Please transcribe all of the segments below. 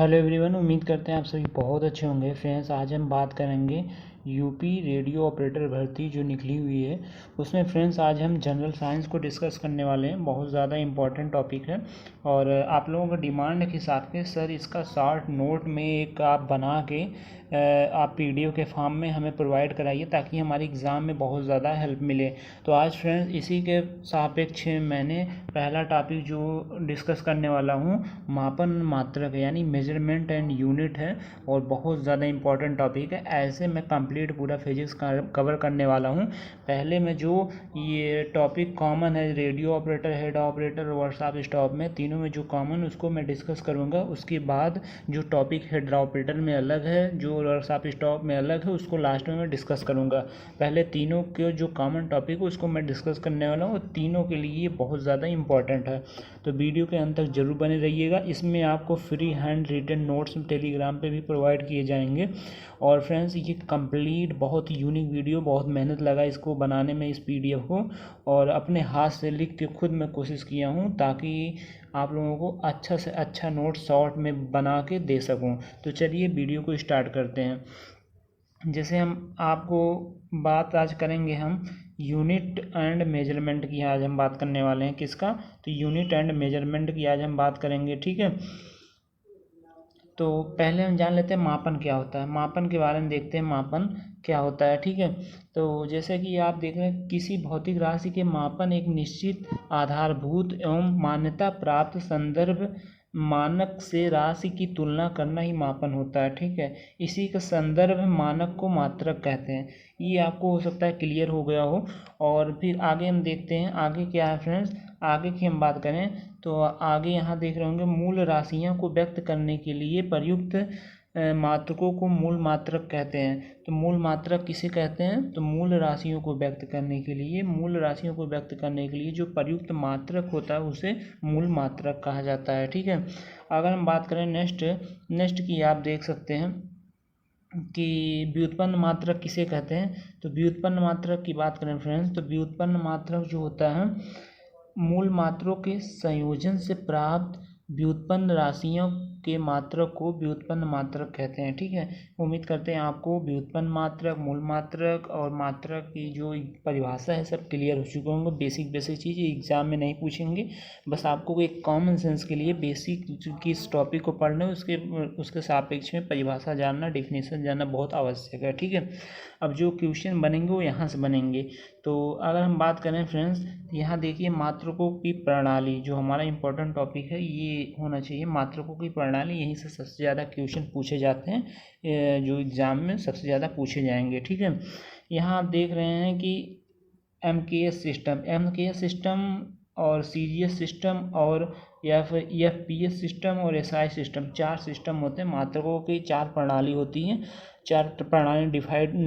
Hello everyone, उम्मीद करते हैं आप सभी बहुत अच्छे होंगे। फ्रेंड्स, आज हम बात करेंगे यूपी रेडियो ऑपरेटर भर्ती जो निकली हुई है उसमें। फ्रेंड्स, आज हम जनरल साइंस को डिस्कस करने वाले हैं। बहुत ज़्यादा इम्पॉर्टेंट टॉपिक है और आप लोगों का डिमांड के हिसाब से सर इसका शॉर्ट नोट में एक आप बना के आप पीडीएफ के फॉर्म में हमें प्रोवाइड कराइए ताकि हमारे एग्ज़ाम में बहुत ज़्यादा हेल्प मिले। तो आज फ्रेंड्स इसी के सापेक्ष मैंने पहला टॉपिक जो डिस्कस करने वाला हूँ मापन मात्रक यानी मेजरमेंट एंड यूनिट है और बहुत ज़्यादा इंपॉर्टेंट टॉपिक है। ऐसे मैं कंप्लीट पूरा फिजिक्स कवर करने वाला हूँ। पहले में जो ये टॉपिक कॉमन है radio operator, head operator, workshop stop में, तीनों में जो कॉमन उसको मैं डिस्कस करूँगा। उसके बाद जो टॉपिक हेड ऑपरेटर में अलग है, जो वर्कशॉप स्टॉप में अलग है, उसको लास्ट में मैं डिस्कस करूँगा। पहले तीनों के जो कॉमन टॉपिक है उसको मैं डिस्कस करने वाला हूँ और तीनों के लिए बहुत ज़्यादा इंपॉर्टेंट है। तो वीडियो के अंत तक जरूर बने रहिएगा। इसमें आपको free hand written notes Telegram पे भी प्रोवाइड किए जाएंगे। और फ्रेंड्स, ये कंप्लीट बहुत यूनिक वीडियो, बहुत मेहनत लगा इसको बनाने में, इस पीडीएफ को, और अपने हाथ से लिख के खुद मैं कोशिश किया हूँ ताकि आप लोगों को अच्छा से अच्छा नोट शॉर्ट में बना के दे सकूँ। तो चलिए वीडियो को स्टार्ट करते हैं। जैसे हम आपको बात आज करेंगे हम यूनिट एंड मेजरमेंट की। आज हम बात करने वाले हैं किसका? तो यूनिट एंड मेजरमेंट की आज हम बात करेंगे, ठीक है। तो पहले हम जान लेते हैं मापन क्या होता है। मापन के बारे में देखते हैं मापन क्या होता है, ठीक है। तो जैसे कि आप देख रहे हैं, किसी भौतिक राशि के मापन एक निश्चित आधारभूत एवं मान्यता प्राप्त संदर्भ मानक से राशि की तुलना करना ही मापन होता है, ठीक है। इसी का संदर्भ मानक को मात्रक कहते हैं। ये आपको हो सकता है क्लियर हो गया हो। और फिर आगे हम देखते हैं आगे क्या है फ्रेंड्स। आगे की हम बात करें तो आगे यहाँ देख रहे होंगे मूल राशियों को व्यक्त करने के लिए प्रयुक्त मात्रकों को मूल मात्रक कहते हैं। तो मूल मात्रक किसे कहते हैं? तो मूल राशियों को व्यक्त करने के लिए, मूल राशियों को व्यक्त करने के लिए जो प्रयुक्त मात्रक होता है उसे मूल मात्रक कहा जाता है, ठीक है। अगर हम बात करें नेक्स्ट की, आप देख सकते हैं कि व्युत्पन्न मात्रक किसे कहते हैं। तो व्युत्पन्न मात्रक की बात करें फ्रेंड्स, तो व्युत्पन्न मात्रक जो होता है मूल मात्रों के संयोजन से प्राप्त व्युत्पन्न राशियों के मात्रक को व्युत्पन्न मात्रक कहते हैं, ठीक है। उम्मीद करते हैं आपको व्युत्पन्न मात्रक, मूल मात्रक और मात्रक की जो परिभाषा है सब क्लियर हो चुके होंगे। बेसिक चीज़ एग्जाम में नहीं पूछेंगे, बस आपको एक कॉमन सेंस के लिए बेसिक किस टॉपिक को पढ़ना है उसके सापेक्ष में परिभाषा जानना, डेफिनेशन जानना बहुत आवश्यक है, ठीक है। अब जो क्वेश्चन बनेंगे वो यहाँ से बनेंगे। तो अगर हम बात करें फ्रेंड्स, यहाँ देखिए मात्रकों की प्रणाली जो हमारा इंपॉर्टेंट टॉपिक है ये होना चाहिए। मात्रकों की प्रणाली, यहीं से सबसे ज़्यादा क्वेश्चन पूछे जाते हैं, जो एग्ज़ाम में सबसे ज़्यादा पूछे जाएंगे, ठीक है। यहाँ आप देख रहे हैं कि एमकेएस सिस्टम और सीजीएस सिस्टम और एफपीएस सिस्टम और एसआई सिस्टम, 4 सिस्टम होते हैं। मात्रकों की 4 प्रणाली होती हैं। 4 प्रणाली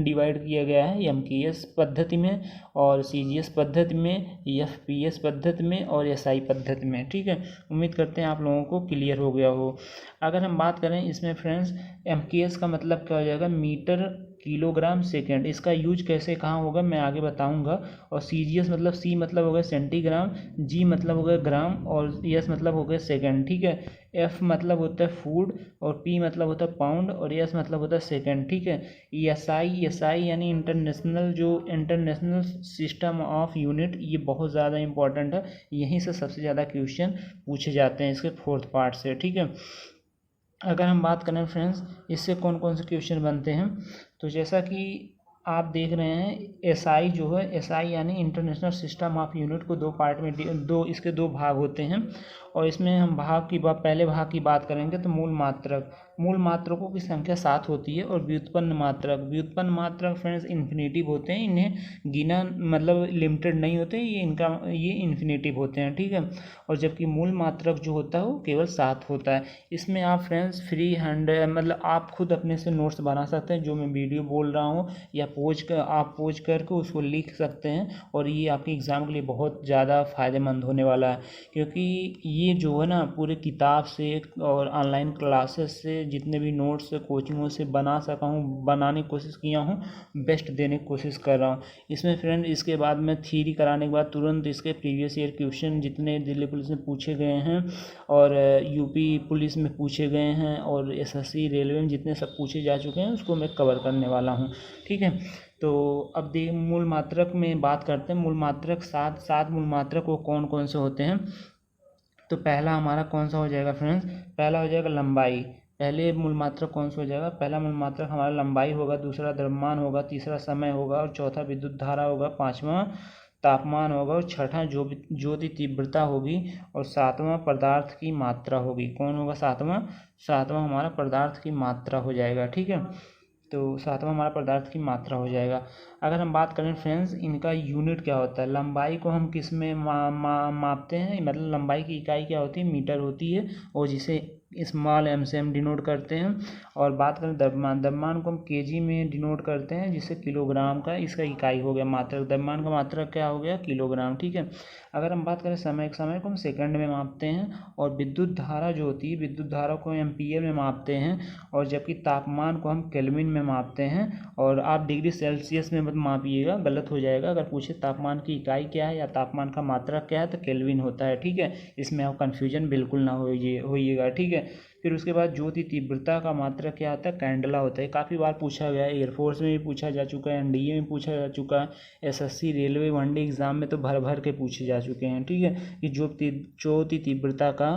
डिवाइड किया गया है एमकेएस पद्धति में और सीजीएस पद्धति में, एफपीएस पद्धति में और एसआई पद्धति में, ठीक है। उम्मीद करते हैं आप लोगों को क्लियर हो गया हो। अगर हम बात करें इसमें फ्रेंड्स, एमकेएस का मतलब क्या हो जाएगा? Metre kilogram second. इसका यूज कैसे कहाँ होगा मैं आगे बताऊंगा। और सीजीएस मतलब सी मतलब हो गया सेंटीग्राम, जी मतलब हो गया ग्राम और एस मतलब हो गया सेकेंड, ठीक है। एफ मतलब होता है फूड और पी मतलब होता है पाउंड और एस मतलब होता है सेकेंड, ठीक है। एसआई यानी इंटरनेशनल सिस्टम ऑफ यूनिट, ये बहुत ज़्यादा इंपॉर्टेंट है। यहीं से सबसे ज़्यादा क्वेश्चन पूछे जाते हैं इसके 4th पार्ट से, ठीक है। अगर हम बात करें फ्रेंड्स इससे कौन कौन से क्वेश्चन बनते हैं, तो जैसा कि आप देख रहे हैं एसआई जो है, एसआई यानी इंटरनेशनल सिस्टम ऑफ यूनिट को 2 पार्ट में इसके 2 भाग होते हैं। और इसमें हम पहले भाग की बात करेंगे तो मूल मात्रकों की संख्या 7 होती है। और व्युत्पन्न मात्रक फ्रेंड्स इन्फिनेटिव होते हैं। इन्हें गिना मतलब लिमिटेड नहीं होते, ये इन्फिनेटिव होते हैं, ठीक है। और जबकि मूल मात्रक जो होता है वो केवल 7 होता है। इसमें आप फ्रेंड्स फ्री हैंड मतलब आप खुद अपने से नोट्स बना सकते हैं, जो मैं वीडियो बोल रहा हूँ, या आप पोज करके उसको लिख सकते हैं। और ये आपके एग्ज़ाम के लिए बहुत ज़्यादा फ़ायदेमंद होने वाला है, क्योंकि ये ये जो है ना पूरे किताब से और ऑनलाइन क्लासेस से जितने भी नोट्स कोचिंगों से बनाने की कोशिश किया हूँ, बेस्ट देने की कोशिश कर रहा हूँ इसमें फ्रेंड। इसके बाद में थ्योरी कराने के बाद तुरंत इसके प्रीवियस ईयर क्वेश्चन जितने दिल्ली पुलिस में पूछे गए हैं और यूपी पुलिस में पूछे गए हैं और एसएससी रेलवे में जितने सब पूछे जा चुके हैं उसको मैं कवर करने वाला हूँ, ठीक है। तो अब मूल मात्रक में बात करते हैं। मूल मात्रक सात मूल मात्रक वो कौन कौन से होते हैं। तो पहला हमारा कौन सा हो जाएगा फ्रेंड्स, पहला हो जाएगा लंबाई। पहले मूल मात्रक कौन सा हो जाएगा, पहला मूल मात्रक हमारा लंबाई होगा, दूसरा द्रव्यमान होगा, तीसरा समय होगा और चौथा विद्युत धारा होगा, पांचवा तापमान होगा और छठा ज्योति तीव्रता होगी और सातवां पदार्थ की मात्रा होगी। कौन होगा सातवां हमारा पदार्थ की मात्रा हो जाएगा, ठीक है। तो सातवां हमारा पदार्थ की मात्रा हो जाएगा। अगर हम बात करें फ्रेंड्स इनका यूनिट क्या होता है, लंबाई को हम किस में मापते हैं, मतलब लंबाई की इकाई क्या होती है, मीटर होती है और जिसे स्मॉल एम से हम डिनोट करते हैं। और बात करें द्रव्यमान को हम केजी में डिनोट करते हैं जिससे किलोग्राम का इसका इकाई हो गया मात्रक, द्रव्यमान का मात्रक क्या हो गया किलोग्राम, ठीक है। अगर हम बात करें समय को हम सेकंड में मापते हैं और विद्युत धारा जो होती है विद्युत धारा को एम्पीयर में मापते हैं और जबकि तापमान को हम केल्विन में मापते हैं। और आप डिग्री सेल्सियस में मत मापिएगा, गलत हो जाएगा। अगर पूछे तापमान की इकाई क्या है या तापमान का मात्रक क्या है तो केल्विन होता है, ठीक है। इसमें आप कन्फ्यूजन बिल्कुल ना होइएगा, ठीक है। फिर उसके बाद ज्योति तीव्रता का मात्रक क्या होता है, कैंडला होता है। काफ़ी बार पूछा गया है, एयरफोर्स में भी पूछा जा चुका है, एनडीए में पूछा जा चुका है, एसएससी रेलवे वनडे एग्जाम में तो भर भर के पूछे जा चुके हैं, ठीक है। कि ज्योति तीव्रता का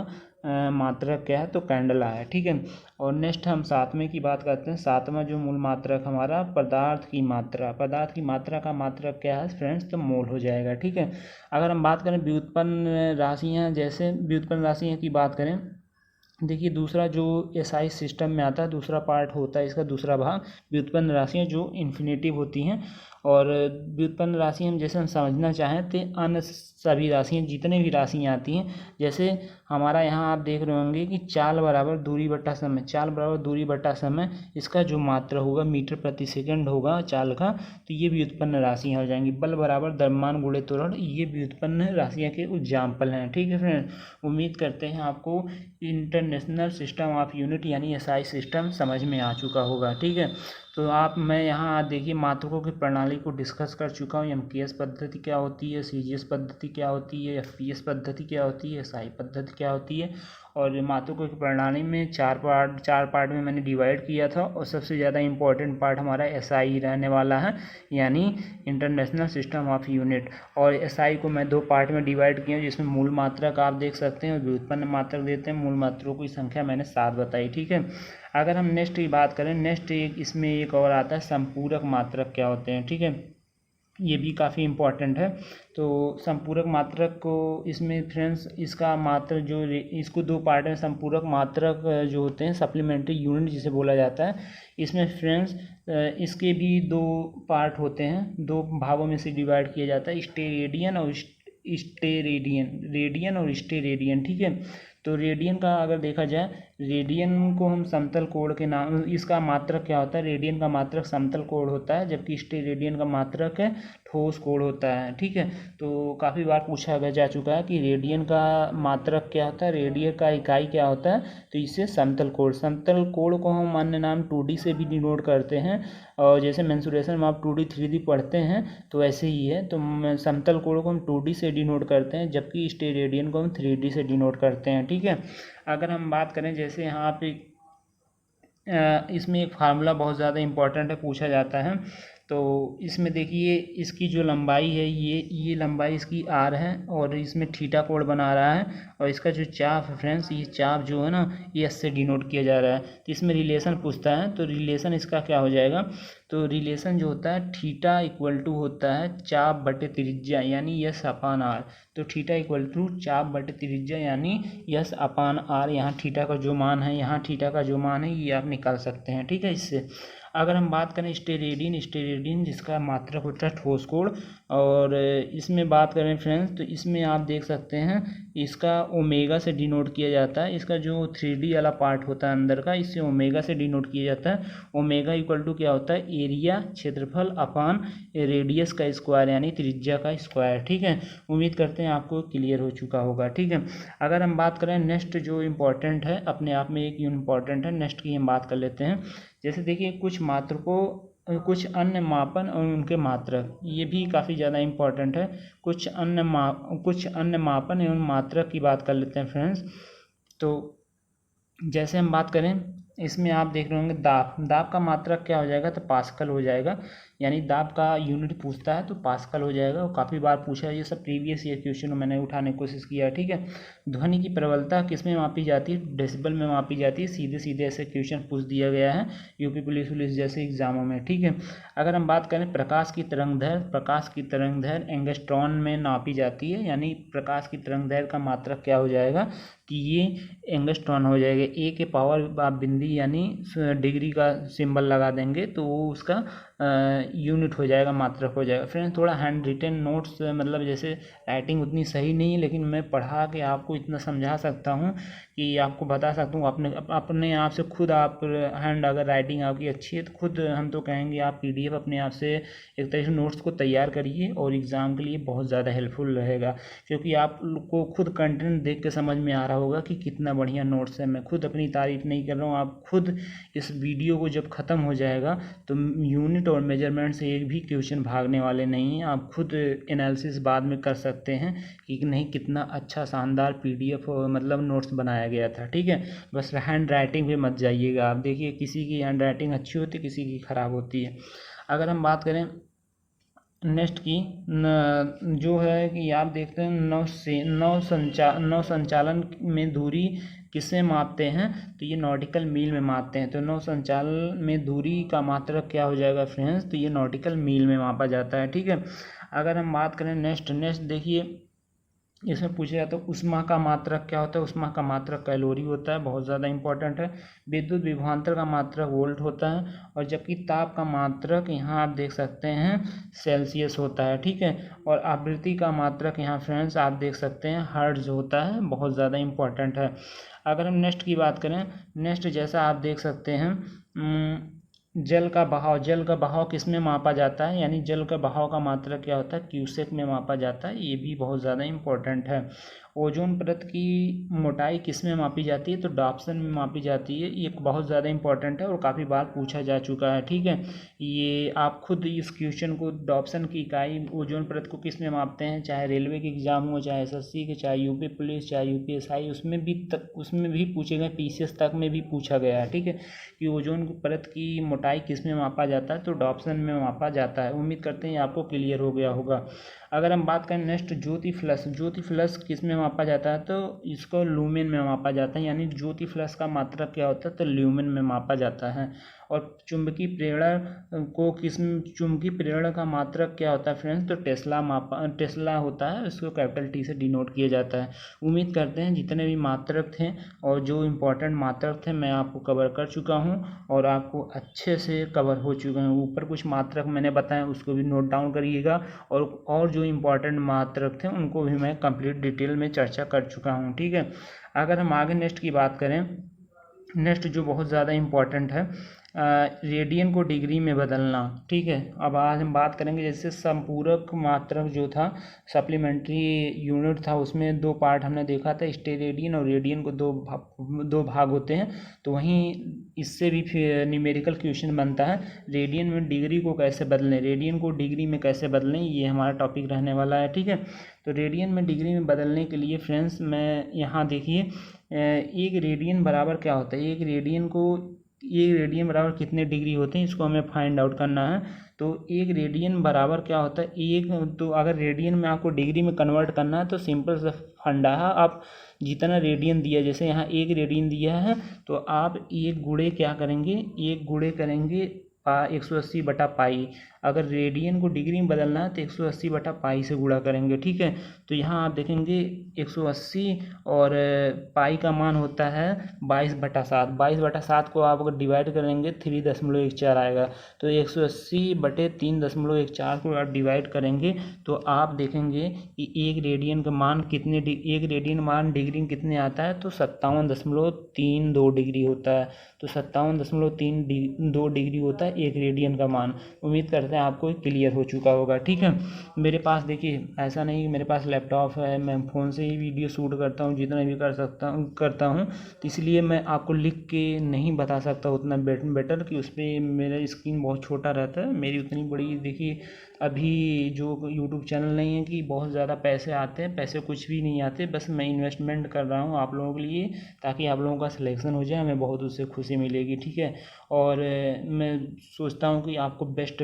मात्रक क्या है तो कैंडला है, ठीक है। और नेक्स्ट हम सातवें की बात करते हैं। सातवां जो मूल मात्रक हमारा पदार्थ की मात्रा का मात्रक क्या है फ्रेंड्स तो मोल हो जाएगा, ठीक है। अगर हम बात करें व्युत्पन्न राशियां की बात करें, देखिए दूसरा जो एसआई सिस्टम में आता है दूसरा पार्ट होता है इसका दूसरा भाग व्युत्पन्न राशियाँ जो इन्फिनेटिव होती हैं। और व्युत्पन्न राशि हम जैसे हम समझना चाहें तो अन्य सभी राशियाँ जितने भी राशियाँ आती हैं, जैसे हमारा यहाँ आप देख रहे होंगे कि चाल बराबर दूरी बट्टा समय इसका जो मात्रा होगा मीटर प्रति सेकंड होगा चाल का, तो ये व्युत्पन्न राशियाँ हो जाएंगी। बल बराबर द्रव्यमान गुणे त्वरण, ये व्युत्पन्न राशियाँ के एग्जाम्पल हैं, ठीक है फ्रेंड। उम्मीद करते हैं आपको इंटरनेशनल सिस्टम ऑफ यूनिट यानी एसआई सिस्टम समझ में आ चुका होगा, ठीक है। तो मैं यहाँ देखिए मात्रकों की प्रणाली को डिस्कस कर चुका हूँ। एमकेएस पद्धति क्या होती है, सीजीएस पद्धति क्या होती है, एफपीएस पद्धति क्या होती है, एसआई पद्धति क्या होती है। और मात्रकों की प्रणाली में चार पार्ट में मैंने डिवाइड किया था और सबसे ज़्यादा इम्पोर्टेंट पार्ट हमारा एसआई रहने वाला है यानी इंटरनेशनल सिस्टम ऑफ यूनिट। और एसआई को मैं 2 पार्ट में डिवाइड किया जिसमें मूल मात्रक आप देख सकते हैं और व्युत्पन्न मात्रक देते हैं। मूल मात्रकों की संख्या मैंने 7 बताई, ठीक है। अगर हम नेक्स्ट की बात करें, इसमें एक और आता है संपूरक मात्रक क्या होते हैं, ठीक है। ये भी काफ़ी इम्पोर्टेंट है। तो संपूरक मात्रक को इसमें फ्रेंड्स इसका मात्रक जो इसको 2 पार्ट में संपूरक मात्रक जो होते हैं सप्लीमेंट्री यूनिट जिसे बोला जाता है, इसमें फ्रेंड्स इसके भी 2 पार्ट होते हैं, 2 भागों में से डिवाइड किया जाता है, रेडियन और स्टेरेडियन, ठीक है। तो रेडियन का अगर देखा जाए, रेडियन को हम समतल कोण के नाम, इसका मात्रक क्या होता है, रेडियन का मात्रक समतल कोण होता है जबकि स्टेरेडियन का मात्रक है ठोस कोण होता है, ठीक है। तो काफ़ी बार पूछा जा चुका है कि रेडियन का मात्रक क्या होता है, रेडियन का इकाई क्या होता है, तो इससे समतल कोण को हम अन्य नाम 2D से भी डिनोट करते हैं। और जैसे मेंसुरेशन में आप 2D 3D पढ़ते हैं तो ऐसे ही है। तो समतल कोण को हम 2D से डिनोट करते हैं जबकि स्टेरेडियन को हम 3D से डिनोट करते हैं, ठीक है। अगर हम बात करें जैसे यहाँ पे इसमें एक फार्मूला बहुत ज़्यादा इम्पोर्टेंट है, पूछा जाता है। तो इसमें देखिए इसकी जो लंबाई है ये लंबाई इसकी आर है और इसमें थीटा कोण बना रहा है और इसका जो चाप है फ्रेंड्स, ये चाप जो है ना ये एस से डिनोट किया जा रहा है। तो इसमें रिलेशन पूछता है, तो रिलेशन इसका क्या हो जाएगा, तो रिलेशन जो होता है थीटा इक्वल टू होता है चाप बटे त्रिज्या यानी यस अपान आर। तो थीटा इक्वल टू चाप बटे त्रिज्या यानी यस अपान आर। यहाँ थीटा का जो मान है ये आप निकाल सकते हैं, ठीक है इससे। अगर हम बात करें स्टेरेडिन जिसका मात्रक होता है ठोस कोण, और इसमें बात करें फ्रेंड्स तो इसमें आप देख सकते हैं इसका ओमेगा से डिनोट किया जाता है। इसका जो 3D वाला पार्ट होता है अंदर का, इससे ओमेगा से डिनोट किया जाता है। ओमेगा इक्वल टू क्या होता है, एरिया क्षेत्रफल अपान रेडियस का स्क्वायर यानी त्रिज्या का स्क्वायर। ठीक है, उम्मीद करते हैं आपको क्लियर हो चुका होगा। ठीक है, अगर हम बात करें नेक्स्ट जो इम्पोर्टेंट है, अपने आप में एक इम्पॉर्टेंट है, नेक्स्ट की हम बात कर लेते हैं। जैसे देखिए कुछ मात्रकों कुछ अन्य मापन और उनके मात्रक, ये भी काफ़ी ज़्यादा इम्पोर्टेंट है। कुछ अन्य मापन एवं मात्रक की बात कर लेते हैं फ्रेंड्स। तो जैसे हम बात करें इसमें आप देख रहे होंगे दाब का मात्रक क्या हो जाएगा, तो पास्कल हो जाएगा। यानी दाब का यूनिट पूछता है तो पास्कल हो जाएगा, और काफ़ी बार पूछा है ये सब, प्रीवियस ईयर क्वेश्चन मैंने उठाने की कोशिश किया है। ठीक है, ध्वनि की प्रबलता किस में मापी जाती है, डेसिबल में मापी जाती है। सीधे सीधे ऐसे क्वेश्चन पूछ दिया गया है यूपी पुलिस जैसे एग्जामों में। ठीक है, अगर हम बात करें प्रकाश की तरंग दैर्घ्य एंगस्ट्रॉन में नापी जाती है। यानी प्रकाश की तरंग दैर्घ्य का मात्रक क्या हो जाएगा कि ये एंगस्ट्रॉन हो जाएगा। ए के पावर आप बिंदी यानी डिग्री का सिंबल लगा देंगे तो वो उसका यूनिट हो जाएगा, मात्रक हो जाएगा। फ्रेंड्स थोड़ा हैंड रिटन नोट्स मतलब जैसे राइटिंग उतनी सही नहीं है, लेकिन मैं पढ़ा के आपको इतना समझा सकता हूँ कि आपको बता सकता हूँ। अपने आप से खुद आप हैंड, अगर राइटिंग आपकी अच्छी है तो खुद हम तो कहेंगे आप PDF अपने आप से एक तरह से नोट्स को तैयार करिए, और एग्ज़ाम के लिए बहुत ज़्यादा हेल्पफुल रहेगा। क्योंकि आप को खुद कंटेंट देख के समझ में आ रहा होगा कि कितना बढ़िया नोट्स है। मैं खुद अपनी तारीफ नहीं कर रहा हूँ, आप खुद इस वीडियो को जब ख़त्म हो जाएगा तो यूनिट और मेजरमेंट से एक भी क्वेश्चन भागने वाले नहीं हैं। आप खुद एनालिसिस बाद में कर सकते हैं कि नहीं कितना अच्छा शानदार PDF मतलब नोट्स बनाया गया था। ठीक है, बस हैंड राइटिंग पे मत जाइएगा। आप देखिए किसी की हैंड राइटिंग अच्छी होती है, किसी की ख़राब होती है। अगर हम बात करें नेक्स्ट की जो है कि आप देखते हैं नौ संचालन में दूरी किससे मापते हैं, तो ये नॉटिकल मील में मापते हैं। तो नौ संचालन में दूरी का मात्रक क्या हो जाएगा फ्रेंड्स, तो ये नॉटिकल मील में मापा जाता है। ठीक है, अगर हम बात करें नेक्स्ट देखिए इसमें पूछा जाता है ऊष्मा का मात्रक क्या होता है। ऊष्मा का मात्रक कैलोरी होता है, बहुत ज़्यादा इंपॉर्टेंट है। विद्युत विभवांतर का मात्रक वोल्ट होता है, और जबकि ताप का मात्रक यहाँ आप देख सकते हैं सेल्सियस होता है। ठीक है, और आवृत्ति का मात्रक यहाँ फ्रेंड्स आप देख सकते हैं हर्ट्ज होता है, बहुत ज़्यादा इंपॉर्टेंट है। अगर हम नेक्स्ट की बात करें, नेक्स्ट जैसा आप देख सकते हैं जल का बहाव किस में मापा जाता है, यानी जल का बहाव का मात्रक क्या होता है, क्यूसेक में मापा जाता है। ये भी बहुत ज़्यादा इंपॉर्टेंट है। ओजोन परत की मोटाई किस में मापी जाती है, तो डॉप्सन में मापी जाती है। ये बहुत ज़्यादा इंपॉर्टेंट है और काफ़ी बार पूछा जा चुका है। ठीक है, ये आप खुद इस क्वेश्चन को, डॉप्सन की इकाई ओजोन परत को किस में मापते हैं, चाहे रेलवे के एग्जाम हो, चाहे SSC के, चाहे यूपी पुलिस, चाहे UPSI, उसमें भी पूछे गए, PCS तक में भी पूछा गया है। ठीक है, कि ओजोन परत की मोटाई किस में मापा जाता है, तो डॉप्सन में मापा जाता है। उम्मीद करते हैं आपको क्लियर हो गया होगा। अगर हम बात करें नेक्स्ट ज्योति फ्लक्स किस में मापा जाता है, तो इसको लूमेन में मापा जाता है। यानी ज्योति फ्लक्स का मात्रक क्या होता है, तो ल्यूमेन में मापा जाता है। और चुंबकीय प्रेरण का मात्रक क्या होता है फ्रेंड्स, तो टेस्ला होता है, इसको कैपिटल T से डिनोट किया जाता है। उम्मीद करते हैं जितने भी मात्रक थे और जो इम्पोर्टेंट मात्रक थे मैं आपको कवर कर चुका हूं, और आपको अच्छे से कवर हो चुके हैं। ऊपर कुछ मात्रक मैंने बताए उसको भी नोट डाउन करिएगा, और जो इम्पोर्टेंट मात्रक थे उनको भी मैं कंप्लीट डिटेल में चर्चा कर चुका हूं। ठीक है, अगर हम आगे नेक्स्ट की बात करें, नेक्स्ट जो बहुत ज़्यादा इम्पॉर्टेंट है, रेडियन को डिग्री में बदलना। ठीक है, अब आज हम बात करेंगे जैसे संपूरक मात्रक जो था, सप्लीमेंट्री यूनिट था, उसमें दो पार्ट हमने देखा था, स्टेरेडियन और रेडियन को दो भाग होते हैं। तो वहीं इससे भी फिर न्यूमेरिकल क्वेश्चन बनता है, रेडियन में डिग्री को कैसे बदलें, रेडियन को डिग्री में कैसे बदलें, ये हमारा टॉपिक रहने वाला है। ठीक है, तो रेडियन में डिग्री में बदलने के लिए फ्रेंड्स मैं यहाँ देखिए, एक रेडियन बराबर क्या होता है, एक रेडियन बराबर कितने डिग्री होते हैं, इसको हमें फाइंड आउट करना है। तो एक रेडियन बराबर क्या होता है, तो अगर रेडियन में आपको डिग्री में कन्वर्ट करना है तो सिंपल सा फंडा है, आप जितना रेडियन दिया, जैसे यहाँ एक रेडियन दिया है तो आप एक गुणे क्या करेंगे, एक गुणे करेंगे 180 बटा पाई। अगर रेडियन को डिग्री में बदलना है तो 180 बटा पाई से गुणा करेंगे, ठीक है। तो यहाँ आप देखेंगे 180 और पाई का मान होता है 22/7। 22/7 को आप अगर डिवाइड करेंगे 3.14 आएगा। तो 180 बटे 3.14 को आप डिवाइड करेंगे तो आप देखेंगे कि एक रेडियन का मान एक रेडियन मान डिग्री में कितने आता है, तो 57.32 डिग्री होता है। तो 57.32 डिग्री होता है एक रेडियन का मान। उम्मीद करते हैं आपको क्लियर हो चुका होगा, ठीक है। मेरे पास देखिए ऐसा नहीं कि मेरे पास लैपटॉप है, मैं फ़ोन से ही वीडियो शूट करता हूँ, जितना भी करता हूँ तो इसलिए मैं आपको लिख के नहीं बता सकता उतना बेटर कि उस पर मेरा स्क्रीन बहुत छोटा रहता है। मेरी उतनी बड़ी देखिए अभी जो यूट्यूब चैनल नहीं है कि बहुत ज़्यादा पैसे आते हैं, पैसे कुछ भी नहीं आते, बस मैं इन्वेस्टमेंट कर रहा हूँ आप लोगों के लिए ताकि आप लोगों का सिलेक्शन हो जाए, हमें बहुत उससे खुशी मिलेगी, ठीक है। और मैं सोचता हूँ कि आपको बेस्ट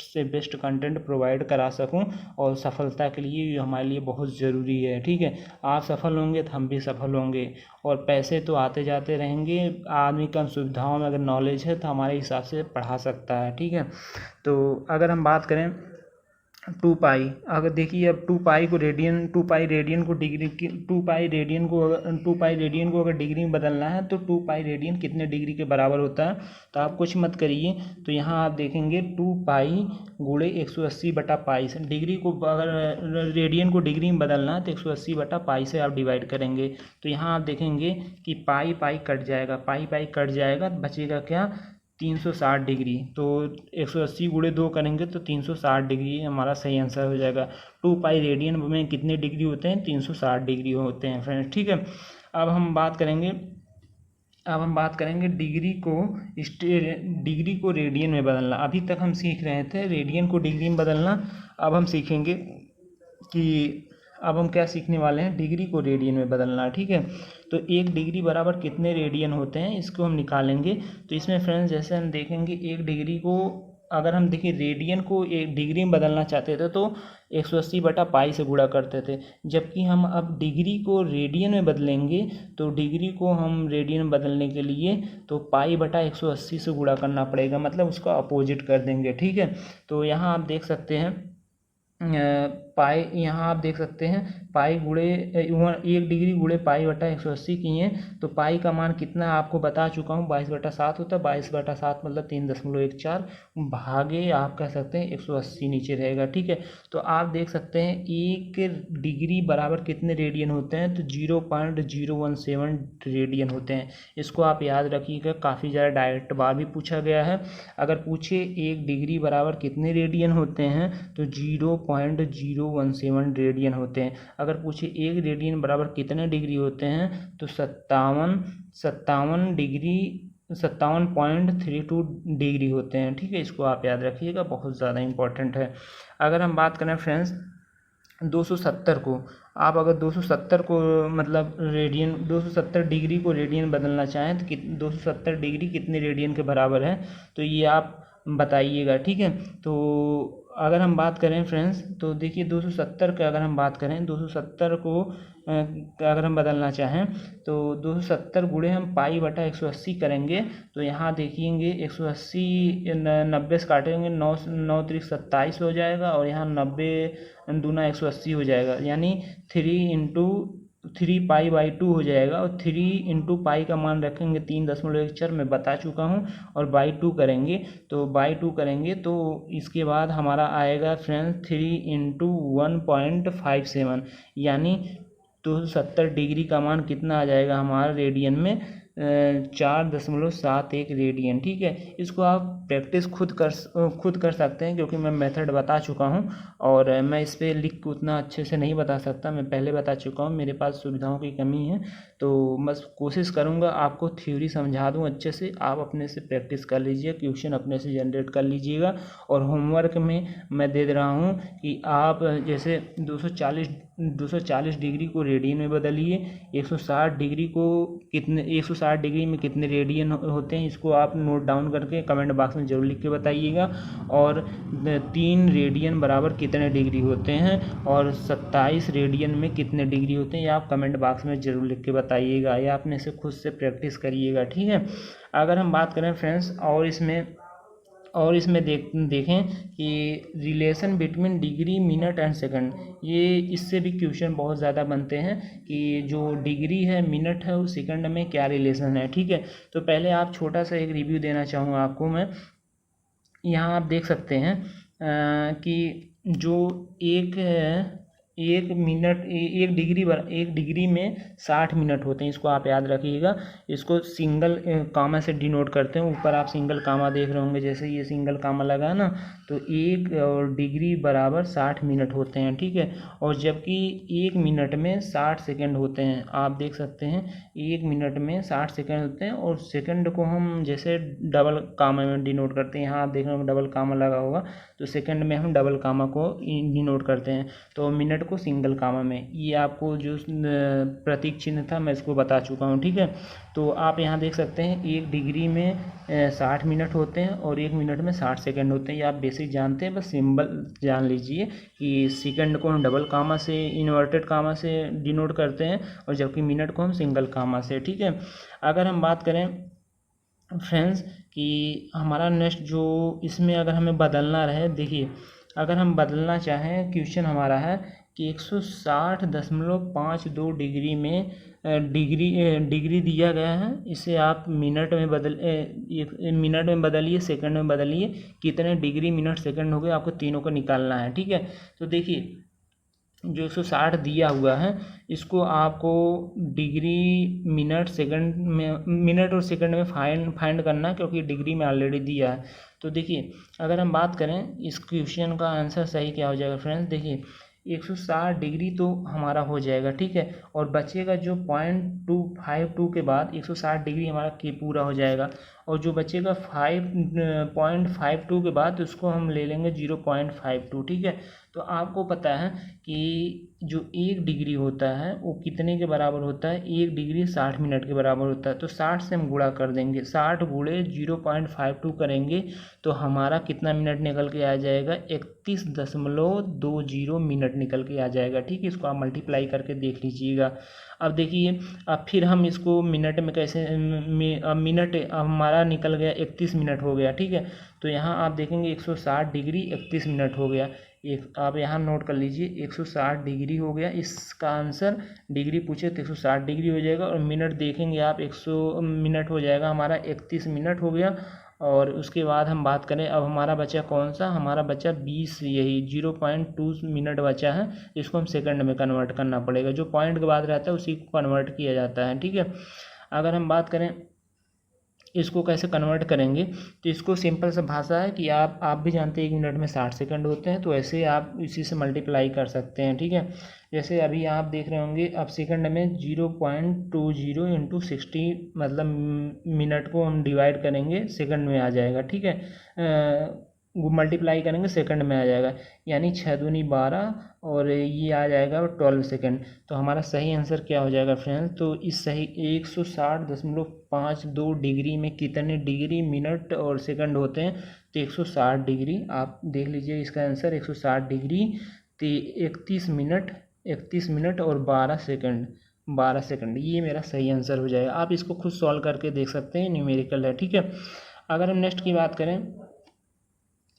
से बेस्ट कंटेंट प्रोवाइड करा सकूँ और सफलता के लिए ये हमारे लिए बहुत ज़रूरी है, ठीक है। आप सफल होंगे तो हम भी सफल होंगे और पैसे तो आते जाते रहेंगे। आदमी कम सुविधाओं में अगर नॉलेज है तो हमारे हिसाब से पढ़ा सकता है, ठीक है। तो अगर हम बात करें 2 पाई, अगर देखिए अब 2 पाई रेडियन को डिग्री की 2 पाई रेडियन को अगर डिग्री में बदलना है तो 2 पाई रेडियन कितने डिग्री के बराबर होता है। तो आप कुछ मत करिए, तो यहाँ आप देखेंगे 2 पाई गुणे 180 बटा पाई से डिग्री को अगर रेडियन को डिग्री में बदलना है तो 180 बटा पाई से आप डिवाइड करेंगे। तो यहाँ आप देखेंगे कि पाई पाई कट जाएगा, पाई पाई कट जाएगा, बचेगा क्या 360 डिग्री। तो 180 गुणे 2 करेंगे तो 360 डिग्री हमारा सही आंसर हो जाएगा। 2 पाई रेडियन में कितने डिग्री होते हैं, 360 डिग्री होते हैं फ्रेंड्स, ठीक है। अब हम बात करेंगे डिग्री को रेडियन में बदलना। अभी तक हम सीख रहे थे रेडियन को डिग्री में बदलना, अब हम सीखेंगे कि अब हम क्या सीखने वाले हैं, डिग्री को रेडियन में बदलना, ठीक है। तो 1 डिग्री बराबर कितने रेडियन होते हैं इसको हम निकालेंगे। तो इसमें फ्रेंड्स जैसे हम देखेंगे 1 डिग्री को अगर हम देखिए रेडियन को 1 डिग्री में बदलना चाहते थे तो 180 बटा पाई से गुणा करते थे, जबकि हम अब डिग्री को रेडियन में बदलेंगे तो डिग्री को हम रेडियन में बदलने के लिए तो पाई बटा 180 से गुणा करना पड़ेगा, मतलब उसका अपोजिट कर देंगे, ठीक है। तो यहाँ आप देख सकते हैं पाई, यहाँ आप देख सकते हैं पाई गुणे 1 डिग्री गुणे पाई बटा 180 किए तो पाई का मान कितना आपको बता चुका हूँ 22/7 होता है। 22/7 मतलब 3.14 भागे आप कह सकते हैं 180 नीचे रहेगा, ठीक है। तो आप देख सकते हैं 1 डिग्री बराबर कितने रेडियन होते हैं, तो 0.017 रेडियन होते हैं। इसको आप याद रखिएगा, काफ़ी ज़्यादा डायरेक्ट बार भी पूछा गया है। अगर पूछे 1 डिग्री बराबर कितने रेडियन होते हैं तो 0.017 रेडियन होते हैं। अगर पूछे 1 रेडियन बराबर कितने डिग्री होते हैं तो 57.32 डिग्री होते हैं, ठीक है। इसको आप याद रखिएगा, बहुत ज़्यादा इंपॉर्टेंट है। अगर हम बात करें फ्रेंड्स 270 को, आप अगर 270 को मतलब 270 डिग्री को रेडियन बदलना चाहें तो 270 डिग्री कितने रेडियन के बराबर है तो ये आप बताइएगा, ठीक है। तो अगर हम बात करें फ्रेंड्स तो देखिए 270 का अगर हम बात करें 270 को अगर हम बदलना चाहें तो 270 गुणे हम पाई बटा 180 करेंगे। तो यहाँ देखिएंगे 180 90 से काटेंगे, 9 3 27 हो जाएगा और यहाँ 90 दूना 180 हो जाएगा, यानी 3 पाई/2 हो जाएगा। और 3 पाई का मान रखेंगे 3.14 मैं बता चुका हूँ और बाई 2 करेंगे तो इसके बाद हमारा आएगा फ्रेंड्स 3 × 1.57 यानी 270 डिग्री का मान कितना आ जाएगा हमारा रेडियन में 4.71 रेडियन, ठीक है। इसको आप प्रैक्टिस खुद कर सकते हैं क्योंकि मैं मेथड बता चुका हूं और मैं इस पर लिख के उतना अच्छे से नहीं बता सकता, मैं पहले बता चुका हूं, मेरे पास सुविधाओं की कमी है। तो बस कोशिश करूंगा आपको थ्योरी समझा दूं अच्छे से, आप अपने से प्रैक्टिस कर लीजिए, क्वेश्चन अपने से जनरेट कर लीजिएगा। और होमवर्क में मैं दे रहा हूँ कि आप जैसे 240 डिग्री को रेडियन में बदलिए, 160 डिग्री में कितने रेडियन होते हैं इसको आप नोट डाउन करके कमेंट बॉक्स में जरूर लिख के बताइएगा। और 3 रेडियन बराबर कितने डिग्री होते हैं और 27 रेडियन में कितने डिग्री होते हैं ये आप कमेंट बॉक्स में जरूर लिख के बताइएगा, या अपने से खुद से प्रैक्टिस करिएगा, ठीक है। अगर हम बात करें फ्रेंड्स और इसमें और इसमें देखें कि relation between degree, minute and second, ये इससे भी क्वेश्चन बहुत ज़्यादा बनते हैं कि जो डिग्री है, मिनट है, उस सेकंड में क्या रिलेशन है। ठीक है, तो पहले आप छोटा सा एक रिव्यू देना चाहूँगा आपको मैं। यहाँ आप देख सकते हैं कि जो एक मिनट, एक डिग्री में 60 मिनट होते हैं। इसको आप याद रखिएगा। इसको सिंगल कामा से डिनोट करते हैं। ऊपर आप सिंगल कामा देख रहे होंगे, जैसे ये सिंगल कामा लगा ना, तो एक डिग्री बराबर 60 मिनट होते हैं। ठीक है, और जबकि एक मिनट में 60 सेकंड होते हैं। आप देख सकते हैं एक मिनट में 60 सेकंड होते हैं, और सेकंड को हम जैसे डबल कामा में डिनोट करते हैं। यहाँ आप देख रहे होंगे डबल कामा लगा होगा, तो सेकंड में हम डबल कामा को डिनोट करते हैं, तो मिनट को सिंगल कामा में। ये आपको जो प्रतीक चिन्ह था मैं इसको बता चुका हूँ। ठीक है, तो आप यहाँ देख सकते हैं एक डिग्री में 60 मिनट होते हैं और एक मिनट में 60 सेकंड होते हैं। ये आप बेसिक जानते हैं, बस सिंबल जान लीजिए कि सेकंड को हम डबल कामा से, इन्वर्टेड कामा से डिनोट करते हैं, और जबकि मिनट को हम सिंगल कामा से। ठीक है, अगर हम बात करें फ्रेंड्स कि हमारा नेक्स्ट जो इसमें अगर हमें बदलना रहे, देखिए अगर हम बदलना चाहें, क्वेश्चन हमारा है कि 160.52 डिग्री में डिग्री दिया गया है, इसे आप मिनट में मिनट में बदलिए, सेकंड में बदलिए, कितने डिग्री, मिनट, सेकंड हो गए, आपको तीनों को निकालना है। ठीक है, तो देखिए जो 160 दिया हुआ है, इसको आपको डिग्री, मिनट, सेकंड में, मिनट और सेकंड में फाइंड करना है, क्योंकि डिग्री में ऑलरेडी दिया है। तो देखिए अगर हम बात करें इस क्वेश्चन का आंसर सही क्या हो जाएगा फ्रेंड्स, देखिए 160 डिग्री तो हमारा हो जाएगा। ठीक है, और बचेगा जो 0.252 के बाद 160 डिग्री हमारा पूरा हो जाएगा, और जो बचेगा 5.52 के बाद उसको हम ले लेंगे 0.52। ठीक है, तो आपको पता है कि जो एक डिग्री होता है वो कितने के बराबर होता है, एक डिग्री 60 मिनट के बराबर होता है। तो 60 से हम गुणा कर देंगे, 60 गुणे 0.52 करेंगे तो हमारा कितना मिनट निकल के आ जाएगा, 31.20 मिनट निकल के आ जाएगा। ठीक है, इसको आप मल्टीप्लाई करके देख लीजिएगा। अब देखिए, अब फिर हम इसको मिनट में कैसे, मिनट हमारा निकल गया 31 मिनट हो गया। ठीक है, तो यहाँ आप देखेंगे 160 डिग्री 31 मिनट हो गया। आप यहाँ नोट कर लीजिए 160 डिग्री हो गया। इसका आंसर डिग्री पूछे तो 160 डिग्री हो जाएगा, और मिनट देखेंगे आप 100 मिनट हो जाएगा, हमारा 31 मिनट हो गया। और उसके बाद हम बात करें, अब हमारा बचा कौन सा, हमारा बचा 20, यही 0.2 मिनट बचा है। इसको हम सेकंड में कन्वर्ट करना पड़ेगा, जो पॉइंट के बाद रहता है उसी को कन्वर्ट किया जाता है। ठीक है, अगर हम बात करें इसको कैसे कन्वर्ट करेंगे, तो इसको सिंपल सा भाषा है कि आप भी जानते हैं 1 मिनट में 60 सेकंड होते हैं, तो ऐसे आप इसी से मल्टीप्लाई कर सकते हैं। ठीक है, जैसे अभी आप देख रहे होंगे, अब सेकंड में 0.20 इंटू 60, मतलब मिनट को हम डिवाइड करेंगे, सेकंड में आ जाएगा। ठीक है, मल्टीप्लाई करेंगे, सेकंड में आ जाएगा, यानी 6 दूनी 12, और ये आ जाएगा 12 सेकंड। तो हमारा सही आंसर क्या हो जाएगा फ्रेंड्स, तो इस सही 160.52 डिग्री में कितने डिग्री, मिनट और सेकंड होते हैं, तो 160 डिग्री। आप देख लीजिए इसका आंसर 160 डिग्री 31 मिनट और 12 सेकंड, ये मेरा सही आंसर हो जाएगा। आप इसको खुद सॉल्व करके देख सकते हैं, न्यूमेरिकल है। ठीक है, अगर हम नेक्स्ट की बात करें,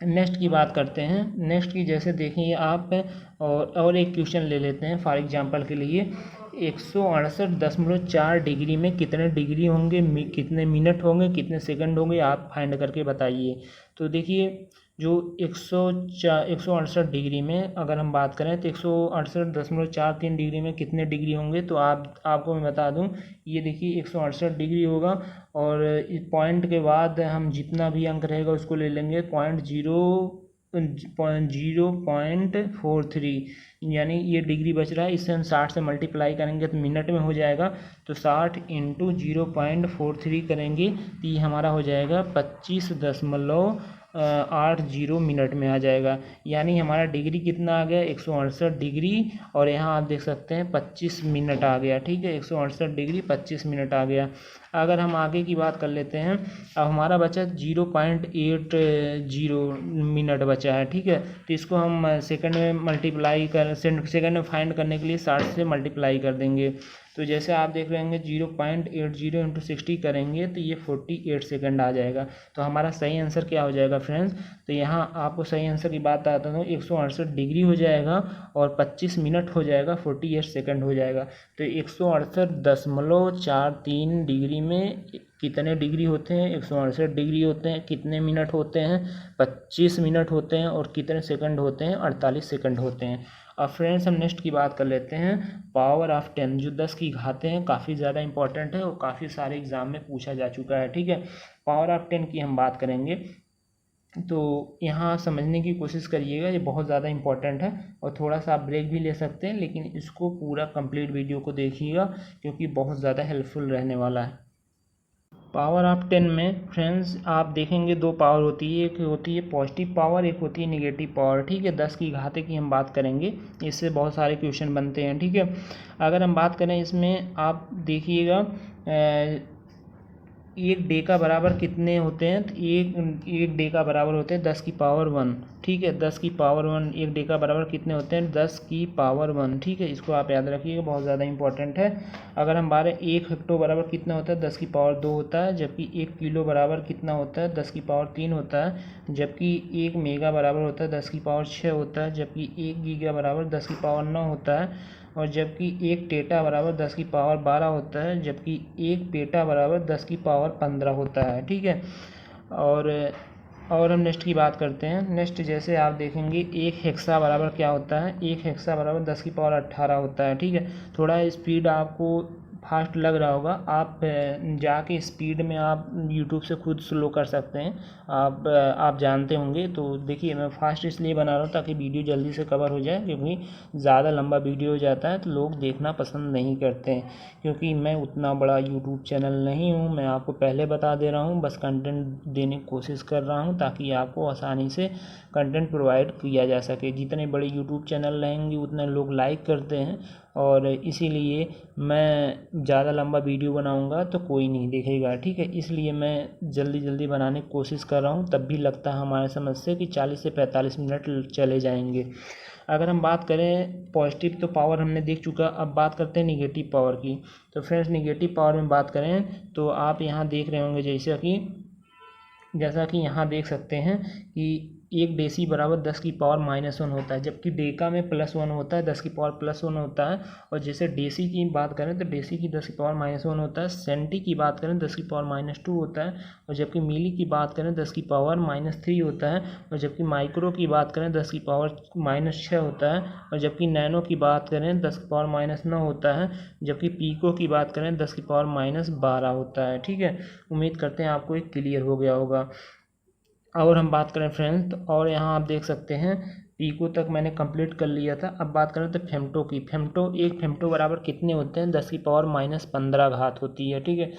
नेक्स्ट की बात करते हैं, नेक्स्ट की जैसे देखिए आप, और एक क्वेश्चन ले लेते हैं फॉर एग्जांपल के लिए। 168.4 डिग्री में कितने डिग्री होंगे, कितने मिनट होंगे, कितने सेकंड होंगे, आप फाइंड करके बताइए। तो देखिए जो 168 डिग्री में अगर हम बात करें, तो 168.43 डिग्री में कितने डिग्री होंगे, तो आपको मैं बता दूं, ये देखिए 168 डिग्री होगा, और इस पॉइंट के बाद हम जितना भी अंक रहेगा उसको ले लेंगे 0.43, यानी ये डिग्री बच रहा है, इससे हम 60 से मल्टीप्लाई करेंगे तो मिनट में हो जाएगा, तो 60 इंटू 0.43 करेंगे तो ये हमारा हो जाएगा 25.80 मिनट में आ जाएगा। यानी हमारा डिग्री कितना आ गया, 168 डिग्री, और यहाँ आप देख सकते हैं 25 मिनट आ गया। ठीक है, 168 डिग्री 25 मिनट आ गया। अगर हम आगे की बात कर लेते हैं, अब हमारा बचा 0.80 मिनट बचा है, ठीक है। तो इसको हम सेकंड में मल्टीप्लाई कर सेकंड में फाइंड करने के लिए 60 से मल्टीप्लाई कर देंगे। तो जैसे आप देख रहे होंगे 0.80 इंटू 60 करेंगे तो ये 48 सेकंड आ जाएगा। तो हमारा सही आंसर क्या हो जाएगा फ्रेंड्स, तो यहाँ आपको सही आंसर की बात आता हूँ 168 डिग्री हो जाएगा और 25 मिनट हो जाएगा, 48 सेकंड हो जाएगा। तो 168.43 डिग्री में कितने डिग्री होते हैं, 168 डिग्री होते हैं। कितने मिनट होते हैं, 25 मिनट होते हैं। और कितने सेकंड होते हैं, 48 सेकंड होते हैं। अब फ्रेंड्स हम नेक्स्ट की बात कर लेते हैं, पावर ऑफ 10 जो 10 की घातें हैं, काफ़ी ज़्यादा इंपॉर्टेंट है और काफ़ी सारे एग्जाम में पूछा जा चुका है, ठीक है। पावर ऑफ 10 की हम बात करेंगे तो यहाँ समझने की कोशिश करिएगा, ये बहुत ज़्यादा इंपॉर्टेंट है। और थोड़ा सा आप ब्रेक भी ले सकते हैं, लेकिन इसको पूरा कंप्लीट वीडियो को देखिएगा क्योंकि बहुत ज़्यादा हेल्पफुल रहने वाला है। पावर ऑफ 10 में फ्रेंड्स आप देखेंगे दो पावर होती है, एक होती है पॉजिटिव पावर, एक होती है नेगेटिव पावर, ठीक है। 10 की घाते की हम बात करेंगे, इससे बहुत सारे क्वेश्चन बनते हैं, ठीक है। अगर हम बात करें इसमें आप देखिएगा एक डे का बराबर कितने होते हैं, तो एक डे का बराबर होते हैं 10 की पावर 1, ठीक है। 10 की पावर 1 एक डे का बराबर कितने होते हैं, 10 की पावर 1, ठीक है। इसको आप याद रखिएगा, बहुत ज़्यादा इंपॉर्टेंट है। अगर हम बात एक हेक्टो बराबर कितना होता है, 10 की पावर 2 होता है। जबकि 1 किलो बराबर कितना होता है, 10 की पावर 3 होता है। जबकि 1 मेगा बराबर होता है 10 की पावर 6 होता है। जबकि 1 गीगा बराबर 10 की पावर 9 होता है। और जबकि 1 टेटा बराबर 10 की पावर 12 होता है। जबकि 1 पेटा बराबर 10 की पावर 15 होता है, ठीक है। और हम नेक्स्ट की बात करते हैं। नेक्स्ट जैसे आप देखेंगे 1 हेक्सा बराबर क्या होता है, 1 हेक्सा बराबर 10 की पावर 18 होता है, ठीक है। थोड़ा स्पीड आपको फास्ट लग रहा होगा, आप जाके स्पीड में आप यूट्यूब से खुद स्लो कर सकते हैं, आप जानते होंगे। तो देखिए मैं फास्ट इसलिए बना रहा हूँ ताकि वीडियो जल्दी से कवर हो जाए, क्योंकि ज़्यादा लंबा वीडियो हो जाता है तो लोग देखना पसंद नहीं करते हैं। क्योंकि मैं उतना बड़ा यूट्यूब चैनल नहीं हूँ, मैं आपको पहले बता दे रहा हूँ, बस कंटेंट देने की कोशिश कर रहा हूँ ताकि आपको आसानी से कंटेंट प्रोवाइड किया जा सके। जितने बड़े यूट्यूब चैनल रहेंगे उतने लोग लाइक करते हैं, और इसीलिए मैं ज़्यादा लंबा वीडियो बनाऊंगा तो कोई नहीं देखेगा, ठीक है। इसलिए मैं जल्दी जल्दी बनाने की कोशिश कर रहा हूँ, तब भी लगता है हमारे समझ से कि 40 से 45 मिनट चले जाएंगे। अगर हम बात करें पॉजिटिव तो पावर हमने देख चुका, अब बात करते हैं निगेटिव पावर की। तो फ्रेंड्स निगेटिव पावर में बात करें तो आप यहाँ देख रहे होंगे जैसा कि यहाँ देख सकते हैं कि 1 डेसी बराबर 10 की पावर -1 होता है। जबकि डेका में +1 होता है, 10 की पावर +1 होता है। और जैसे डेसी की बात करें तो डेसी की 10 की पावर -1 होता है। सेंटी की बात करें 10 की पावर -2 होता है। और जबकि मिली की बात करें 10 की पावर -3 होता है। और जबकि माइक्रो की बात करें 10 की पावर -6 होता है। और जबकि नैनो की बात करें 10 की पावर -9 होता है। जबकि पीको की बात करें 10 की पावर -12 होता है, ठीक है। उम्मीद करते हैं आपको एक क्लियर हो गया होगा। और हम बात करें फ्रेंड्स तो और यहाँ आप देख सकते हैं पीको तक मैंने कंप्लीट कर लिया था। अब बात करें तो फेमटो की, एक फेमटो बराबर कितने होते हैं, 10 की पावर -15 घात होती है, ठीक है।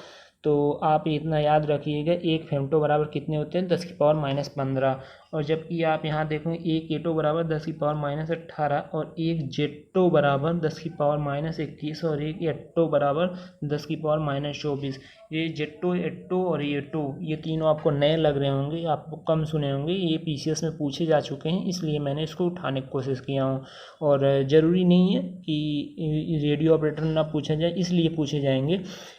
तो आप इतना याद रखिएगा, एक फेमटो बराबर कितने होते हैं, 10 की पावर -15। और जबकि आप यहाँ देखोगे एक एटो बराबर 10 की पावर -18। और एक जेटो बराबर 10 की पावर -21। और एक एट्टो बराबर 10 की पावर -24। ये जेट्टो, एट्टो और एटो ये तीनों आपको नए लग रहे होंगे, आपको कम सुने होंगे, ये पीसीएस में पूछे जा चुके हैं, इसलिए मैंने इसको उठाने की कोशिश किया हूँ। और ज़रूरी नहीं है कि रेडियो ऑपरेटर ना पूछा जाए, इसलिए पूछे जाएंगे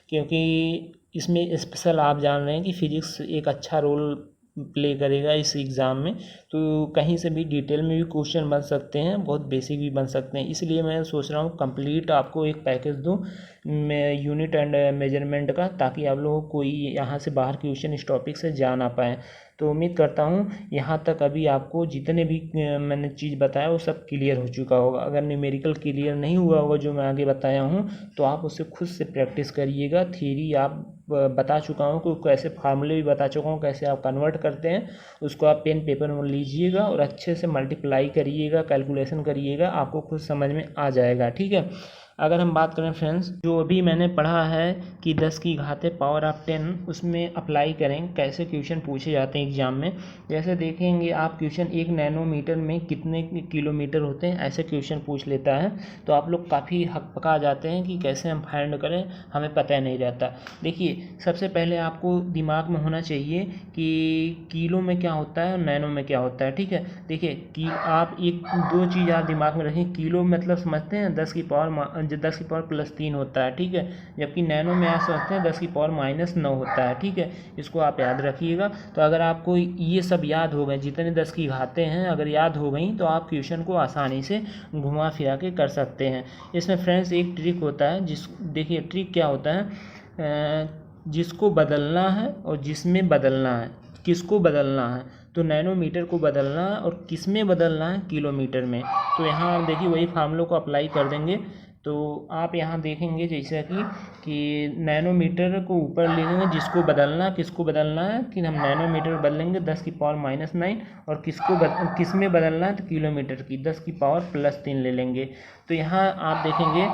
क्योंकि इसमें स्पेशल आप जान रहे हैं कि फिजिक्स एक अच्छा रोल प्ले करेगा इस एग्ज़ाम में। तो कहीं से भी डिटेल में भी क्वेश्चन बन सकते हैं, बहुत बेसिक भी बन सकते हैं। इसलिए मैं सोच रहा हूँ कंप्लीट आपको एक पैकेज दूँ मैं यूनिट एंड मेजरमेंट का, ताकि आप लोगों को कोई यहाँ से बाहर क्वेश्चन इस टॉपिक से जा ना पाए। तो उम्मीद करता हूँ यहाँ तक अभी आपको जितने भी मैंने चीज़ बताया वो सब क्लियर हो चुका होगा। अगर न्यूमेरिकल क्लियर नहीं हुआ होगा जो मैं आगे बताया हूँ तो आप उससे खुद से प्रैक्टिस करिएगा। थ्योरी आप बता चुका हूँ कि कैसे फार्मूले भी बता चुका हूँ, कैसे आप कन्वर्ट करते हैं, उसको आप पेन पेपर में लीजिएगा और अच्छे से मल्टीप्लाई करिएगा, कैलकुलेशन करिएगा, आपको खुद समझ में आ जाएगा, ठीक है। अगर हम बात करें फ्रेंड्स, जो अभी मैंने पढ़ा है कि 10 की घाते पावर ऑफ 10, उसमें अप्लाई करें कैसे क्वेश्चन पूछे जाते हैं एग्जाम में। जैसे देखेंगे आप क्वेश्चन 1 नैनोमीटर में कितने किलोमीटर होते हैं, ऐसे क्वेश्चन पूछ लेता है, तो आप लोग काफ़ी हकपका जाते हैं कि कैसे हम फाइंड करें, हमें पता नहीं रहता। देखिए सबसे पहले आपको दिमाग में होना चाहिए कि किलो में क्या होता है और नैनो में क्या होता है। ठीक है, देखिए कि आप एक दो चीज़ आप दिमाग में रखें। किलो मतलब समझते हैं 10 की पावर +3 होता है, ठीक है, जबकि नैनो में आप समझते हैं 10 की पावर -9 होता है। ठीक है, इसको आप याद रखिएगा। तो अगर आपको ये सब याद हो गए, जितने 10 की घातें हैं अगर याद हो गई, तो आप क्वेश्चन को आसानी से घुमा फिरा के कर सकते हैं। इसमें फ्रेंड्स एक ट्रिक होता है, देखिए ट्रिक क्या होता है, जिसको बदलना है और जिसमें बदलना है, किसको बदलना है, तो नैनोमीटर को बदलना है और किस में बदलना है, किलोमीटर में। तो यहाँ आप देखिए वही फार्मूलों को अप्लाई कर देंगे। तो आप यहाँ देखेंगे जैसा कि नैनोमीटर को ऊपर लिखेंगे, जिसको बदलना, किसको बदलना है कि हम नैनोमीटर बदलेंगे 10 की पावर -9, और किस में बदलना है तो किलोमीटर की 10 की पावर +3 ले लेंगे। तो यहाँ आप देखेंगे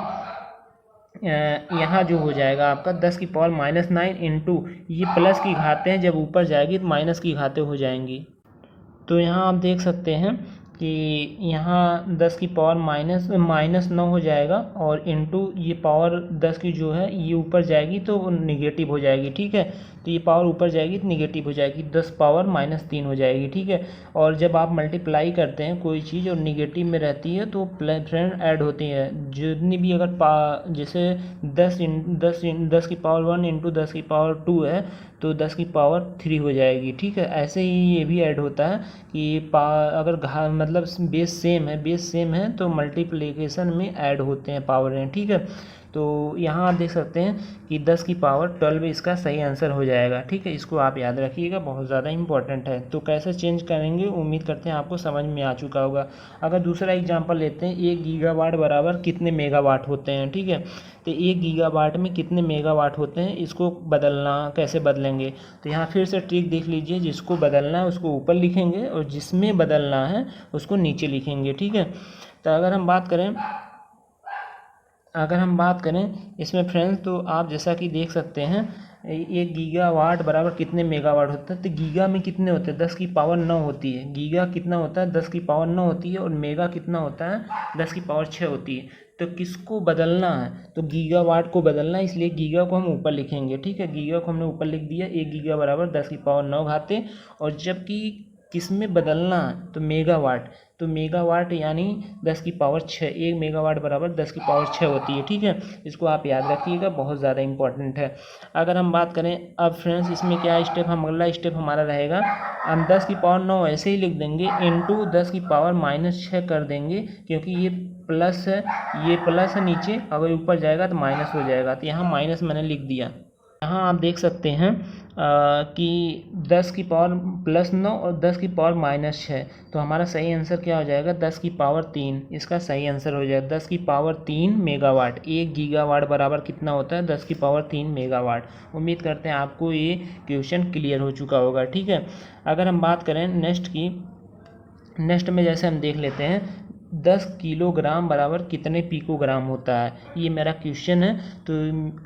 यहाँ जो हो जाएगा आपका 10 की पावर -9 इंटू ये प्लस की घातें हैं, जब ऊपर जाएगी तो माइनस की घातें हो जाएंगी। तो यहाँ आप देख सकते हैं कि यहाँ 10 की पावर -9 हो जाएगा, और इंटू ये पावर 10 की जो है ये ऊपर जाएगी तो निगेटिव हो जाएगी। ठीक है, तो ये पावर ऊपर जाएगी तो निगेटिव हो जाएगी, 10 पावर -3 हो जाएगी। ठीक है, और जब आप मल्टीप्लाई करते हैं कोई चीज़ और निगेटिव में रहती है तो फ्रेंड ऐड होती है, जितनी भी अगर जैसे 10 की पावर 1 इंटू 10 की पावर 2 है तो 10 की पावर 3 हो जाएगी। ठीक है, ऐसे ही ये भी ऐड होता है कि अगर मतलब बेस सेम है तो मल्टीप्लिकेशन में ऐड होते हैं पावर। ठीक है, तो यहाँ आप देख सकते हैं कि 10 की पावर 12 इसका सही आंसर हो जाएगा। ठीक है, इसको आप याद रखिएगा, बहुत ज़्यादा इंपॉर्टेंट है। तो कैसे चेंज करेंगे, उम्मीद करते हैं आपको समझ में आ चुका होगा। अगर दूसरा एग्जांपल लेते हैं, 1 गीगावाट बराबर कितने मेगावाट होते हैं। ठीक है, तो 1 गीगावाट में कितने मेगावाट होते हैं, इसको बदलना कैसे बदलेंगे। तो यहाँ फिर से ट्रिक देख लीजिए, जिसको बदलना है उसको ऊपर लिखेंगे और जिसमें बदलना है उसको नीचे लिखेंगे। ठीक है, तो अगर हम बात करें इसमें फ्रेंड्स, तो आप जैसा कि देख सकते हैं 1 गीगावाट बराबर कितने मेगावाट होता है। तो गीगा में कितने होते हैं, 10 की पावर 9 होती है। गीगा कितना होता है, 10 की पावर 9 होती है, और मेगा कितना होता है, 10 की पावर 6 होती है। तो किसको बदलना है, तो गीगावाट को बदलना है, इसलिए गीगा को हम ऊपर लिखेंगे। ठीक है, गीगा को हमने ऊपर लिख दिया, 1 गीगा बराबर 10 की पावर 9 घाते, और जबकि किस में बदलना है तो मेगावाट, तो मेगावाट यानी 10 की पावर 6, 1 मेगावाट बराबर 10 की पावर 6 होती है। ठीक है, इसको आप याद रखिएगा, बहुत ज़्यादा इंपॉर्टेंट है। अगर हम बात करें अब फ्रेंड्स, इसमें क्या स्टेप, अगला स्टेप हमारा रहेगा, हम 10 की पावर 9 ऐसे ही लिख देंगे, इंटू 10 की पावर -6 कर देंगे, क्योंकि ये प्लस है, ये प्लस है नीचे, अगर ऊपर जाएगा तो माइनस हो जाएगा, तो यहाँ माइनस मैंने लिख दिया। यहाँ आप देख सकते हैं कि 10 की पावर +9 और 10 की पावर -6, तो हमारा सही आंसर क्या हो जाएगा, 10 की पावर 3, इसका सही आंसर हो जाएगा 10 की पावर 3 मेगावाट। 1 गीगावाट बराबर कितना होता है, 10 की पावर 3 मेगावाट। उम्मीद करते हैं आपको ये क्वेश्चन क्लियर हो चुका होगा। ठीक है, अगर हम बात करें नेक्स्ट में जैसे हम देख लेते हैं, 10 किलोग्राम बराबर कितने पिकोग्राम होता है, ये मेरा क्वेश्चन है। तो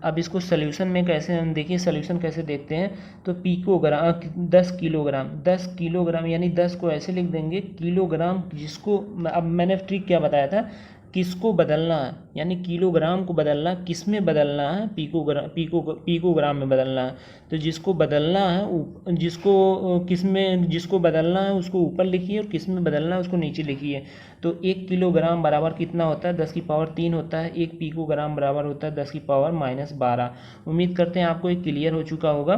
अब इसको सॉल्यूशन में कैसे हम देखिए, सॉल्यूशन कैसे देखते हैं, तो पिकोग्राम 10 किलोग्राम यानी 10 को ऐसे लिख देंगे, किलोग्राम जिसको, अब मैंने ट्रिक क्या बताया था, किसको बदलना है, यानी किलोग्राम को बदलना, किस में बदलना है, पिकोग्राम में बदलना है। तो जिसको बदलना है, जिसको बदलना है उसको ऊपर लिखिए, और किस में बदलना है उसको नीचे लिखिए। तो 1 किलोग्राम बराबर कितना होता है, 10 की पावर 3 होता है। 1 पिकोग्राम बराबर होता है 10 की पावर -12। उम्मीद करते हैं आपको ये क्लियर हो चुका होगा।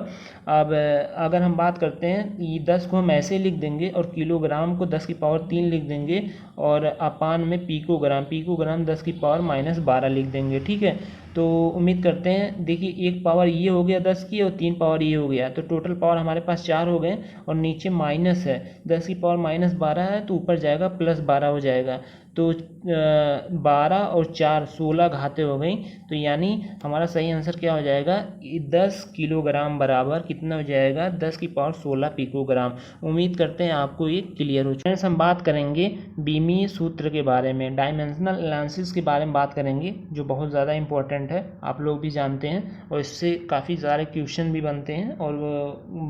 अब अगर हम बात करते हैं, ये 10 को हम ऐसे लिख देंगे और किलोग्राम को 10 की पावर 3 लिख देंगे, और अपान में पिकोग्राम 10 की पावर -12 लिख देंगे। ठीक है, तो उम्मीद करते हैं, देखिए एक पावर ये हो गया 10 की, और 3 पावर ये हो गया, तो टोटल पावर हमारे पास 4 हो गए, और नीचे माइनस है, 10 की पावर -12 है तो ऊपर जाएगा +12 हो जाएगा। तो 12 और 4 16 घातें हो गई। तो यानी हमारा सही आंसर क्या हो जाएगा, 10 किलोग्राम बराबर कितना हो जाएगा, 10 की पावर 16 पिकोग्राम। उम्मीद करते हैं आपको ये क्लियर हो चुका है। हम बात करेंगे बीमीय सूत्र के बारे में, डायमेंशनल एनालिसिस के बारे में बात करेंगे, जो बहुत ज़्यादा इंपॉर्टेंट है, आप लोग भी जानते हैं, और इससे काफ़ी सारे क्वेश्चन भी बनते हैं और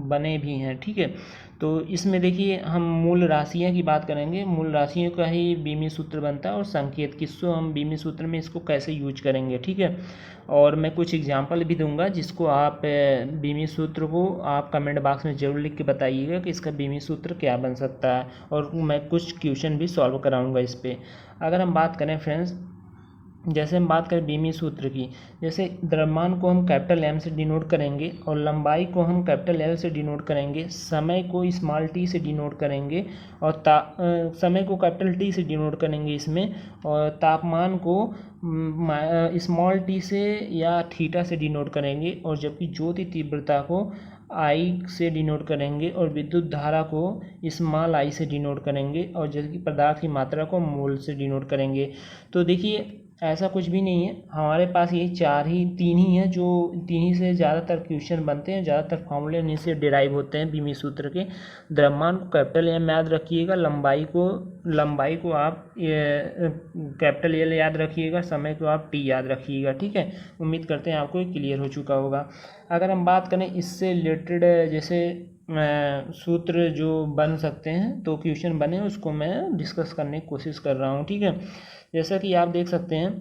बने भी हैं। ठीक है, तो इसमें देखिए हम मूल राशियाँ की बात करेंगे, मूल राशियों का ही बीमीय सूत्र बनता है, और संकेत किसको हम बीमीय सूत्र में इसको कैसे यूज करेंगे। ठीक है, और मैं कुछ एग्जांपल भी दूंगा जिसको आप बीमीय सूत्र को आप कमेंट बॉक्स में ज़रूर लिख के बताइएगा कि इसका बीमीय सूत्र क्या बन सकता है, और मैं कुछ क्वेश्चन भी सॉल्व कराऊंगा इस पर। अगर हम बात करें फ्रेंड्स, जैसे हम बात करें बीमीय सूत्र की, जैसे द्रव्यमान को हम कैपिटल एम से डिनोट करेंगे, और लंबाई को हम कैपिटल एल से डिनोट करेंगे, समय को स्मॉल टी से डिनोट करेंगे, और समय को कैपिटल टी से डिनोट करेंगे इसमें, और तापमान को स्मॉल टी से या थीटा से डिनोट करेंगे, और जबकि ज्योति तीव्रता को आई से डिनोट करेंगे, और विद्युत धारा को स्मॉल आई से डिनोट करेंगे, और जबकि पदार्थ की मात्रा को मोल से डिनोट करेंगे। तो देखिए ऐसा कुछ भी नहीं है, हमारे पास ये तीन ही हैं, जो तीन ही से ज़्यादातर क्वेश्चन बनते हैं, ज़्यादातर फॉर्मूले इन्हीं से डिराइव होते हैं बीमीय सूत्र के। द्रव्यमान को कैपिटल एम याद रखिएगा, लंबाई को आप कैपिटल एल याद रखिएगा, समय को आप टी याद रखिएगा। ठीक है, उम्मीद करते हैं आपको ये क्लियर हो चुका होगा। अगर हम बात करें इससे रिलेटेड जैसे सूत्र जो बन सकते हैं, तो क्वेश्चन बने उसको मैं डिस्कस करने की कोशिश कर रहा हूँ। ठीक है, जैसा कि आप देख सकते हैं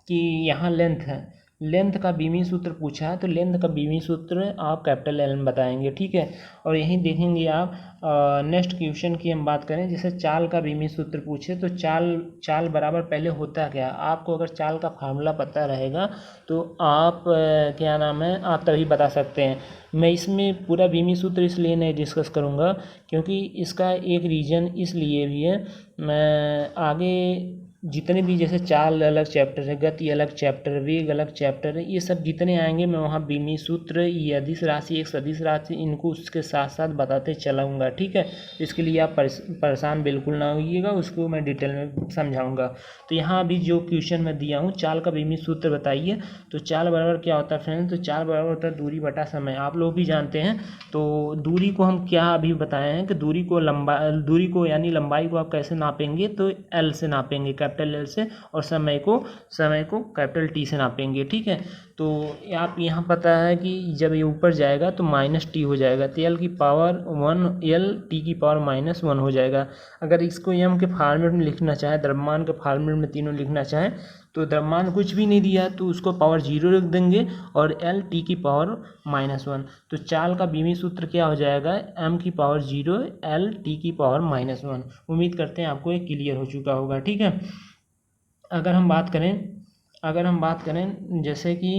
कि यहाँ लेंथ है, लेंथ का बीमीय सूत्र पूछा है, तो लेंथ का बीमीय सूत्र आप कैपिटल एल में बताएंगे। ठीक है, और यहीं देखेंगे आप नेक्स्ट क्वेश्चन की हम बात करें, जैसे चाल का बीमीय सूत्र पूछे, तो चाल बराबर पहले होता क्या, आपको अगर चाल का फार्मूला पता रहेगा तो आप क्या नाम है, आप तभी बता सकते हैं। मैं इसमें पूरा बीमीय सूत्र इसलिए नहीं डिस्कस करूँगा क्योंकि इसका एक रीज़न इसलिए भी है, मैं आगे जितने भी जैसे चाल अलग चैप्टर है, गति अलग चैप्टर, वेग अलग चैप्टर है, ये सब जितने आएंगे मैं वहाँ बीमीय सूत्र, ये अदिश राशि, एक सदिश राशि, इनको उसके साथ साथ बताते चलाऊँगा। ठीक है, इसके लिए आप परेशान बिल्कुल ना होइएगा, उसको मैं डिटेल में समझाऊँगा। तो यहाँ अभी जो क्वेश्चन मैं दिया हूँ, चाल का बीमीय सूत्र बताइए, तो चाल बराबर क्या होता है फ्रेंड्स, तो चाल बराबर होता है दूरी बटा समय, आप लोग भी जानते हैं। तो दूरी को हम क्या अभी बताए हैं कि दूरी को यानी लंबाई को आप कैसे नापेंगे, तो एल से नापेंगे, कैपिटल एल से, और समय को कैपिटल टी से नापेंगे। ठीक है, तो आप यहाँ पता है कि जब ये ऊपर जाएगा तो माइनस टी हो जाएगा, तो एल की पावर 1 एल टी की पावर -1 हो जाएगा। अगर इसको एम के फॉर्मेट में लिखना चाहे, द्रव्यमान के फॉर्मेट में तीनों लिखना चाहें, तो द्रव्यमान कुछ भी नहीं दिया तो उसको पावर 0 रख देंगे, और एल टी की पावर -1। तो चाल का बीमीय सूत्र क्या हो जाएगा, एम की पावर 0 एल टी की पावर -1। उम्मीद करते हैं आपको ये क्लियर हो चुका होगा। ठीक है, अगर हम बात करें जैसे कि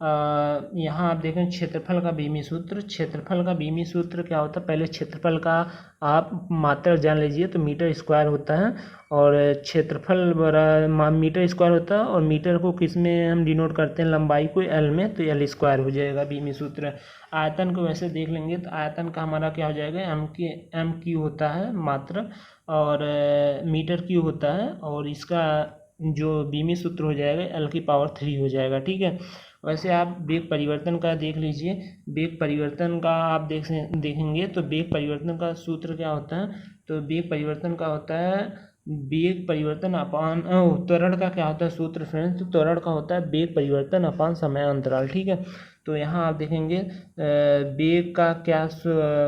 यहाँ आप देखें क्षेत्रफल का बीमीय सूत्र, क्षेत्रफल का बीमीय सूत्र क्या होता है, पहले क्षेत्रफल का आप मात्रा जान लीजिए, तो मीटर स्क्वायर होता है, और क्षेत्रफल मीटर स्क्वायर होता है, और मीटर को किस में हम डिनोट करते हैं, लंबाई को एल में, तो एल स्क्वायर हो जाएगा बीमीय सूत्र। आयतन को वैसे देख लेंगे तो आयतन का हमारा क्या हो जाएगा, एम क्यू होता है मात्रा, और मीटर क्यू होता है, और इसका जो बीमीय सूत्र हो जाएगा एल की पावर 3 हो जाएगा। ठीक है, वैसे आप वेग परिवर्तन का देख लीजिए, वेग परिवर्तन का आप देखेंगे तो वेग परिवर्तन का सूत्र क्या होता है, तो वेग परिवर्तन का होता है वेग परिवर्तन अपान त्वरण का क्या होता है सूत्र फ्रेंड्स, तो त्वरण का होता है वेग परिवर्तन अपान समय अंतराल। ठीक है, तो यहाँ आप देखेंगे वेग का क्या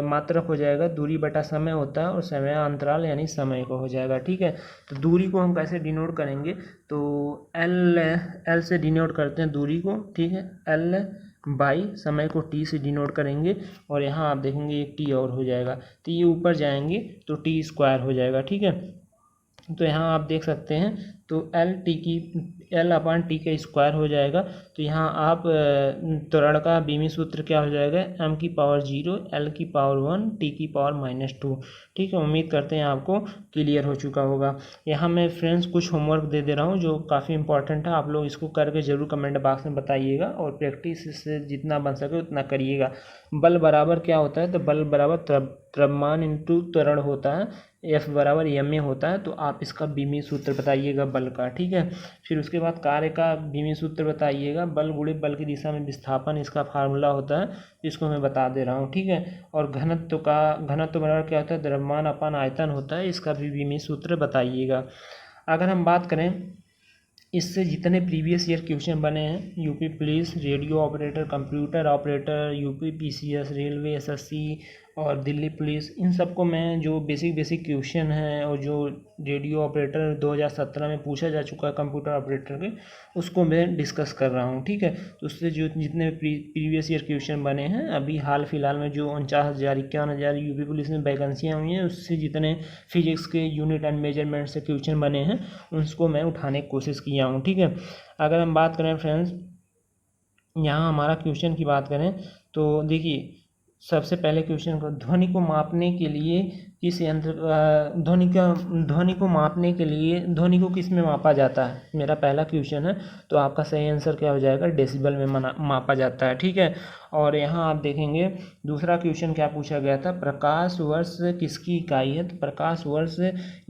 मात्रक हो जाएगा, दूरी बटा समय होता है, और समय अंतराल यानी समय को हो जाएगा। ठीक है, तो दूरी को हम कैसे डिनोट करेंगे, तो एल से डिनोट करते हैं दूरी को। ठीक है, एल बाई समय को टी से डिनोट करेंगे, और यहाँ आप देखेंगे एक टी और हो जाएगा, तो ये ऊपर जाएंगे तो टी स्क्वायर हो जाएगा। ठीक है, तो यहाँ आप देख सकते हैं, तो एल अपान टी का स्क्वायर हो जाएगा, तो यहाँ आप त्वरण का बीमीय सूत्र क्या हो जाएगा, एम की पावर 0 एल की पावर 1 टी की पावर -2। ठीक है, उम्मीद करते हैं आपको क्लियर हो चुका होगा। यहाँ मैं फ्रेंड्स कुछ होमवर्क दे दे रहा हूँ जो काफ़ी इंपॉर्टेंट है, आप लोग इसको करके ज़रूर कमेंट बॉक्स में बताइएगा, और प्रैक्टिस इससे जितना बन सके उतना करिएगा। बल बराबर क्या होता है, तो बल बराबर द्रव्यमान इंटू त्वरण होता है, F बराबर ma होता है, तो आप इसका बीमी सूत्र बताइएगा बल का, ठीक है। फिर उसके बाद कार्य का बीमी सूत्र बताइएगा, बल गुणे बल की दिशा में विस्थापन इसका फार्मूला होता है, इसको मैं बता दे रहा हूँ, ठीक है। और घनत्व बराबर क्या होता है, द्रव्यमान अपान आयतन होता है, इसका भी बीमी सूत्र बताइएगा। अगर हम बात करें इससे जितने प्रीवियस ईयर क्वेश्चन बने हैं, UP police, radio operator, computer operator, UP PCS, railway SSC और दिल्ली पुलिस, इन सबको मैं जो बेसिक क्वेश्चन हैं और जो रेडियो ऑपरेटर 2017 में पूछा जा चुका है कंप्यूटर ऑपरेटर के, उसको मैं डिस्कस कर रहा हूँ, ठीक है। तो उससे जो जितने प्रीवियस ईयर क्वेश्चन बने हैं, अभी हाल फिलहाल में जो 49,000 यूपी पुलिस में वैकेंसियाँ हुई हैं, उससे जितने फिजिक्स के यूनिट एंड मेजरमेंट से क्वेश्चन बने हैं, उसको मैं उठाने की कोशिश किया हूँ, ठीक है। अगर हम बात करें फ्रेंड्स, यहाँ हमारा क्वेश्चन की बात करें तो देखिए, सबसे पहले क्वेश्चन को ध्वनि को मापने के लिए किस यंत्र ध्वनि को मापने के लिए ध्वनि को किस में मापा जाता है, मेरा पहला क्वेश्चन है। तो आपका सही आंसर क्या हो जाएगा, डेसिबल में मापा जाता है, ठीक है। और यहाँ आप देखेंगे दूसरा क्वेश्चन क्या पूछा गया था, प्रकाश वर्ष किसकी इकाई है। तो प्रकाश वर्ष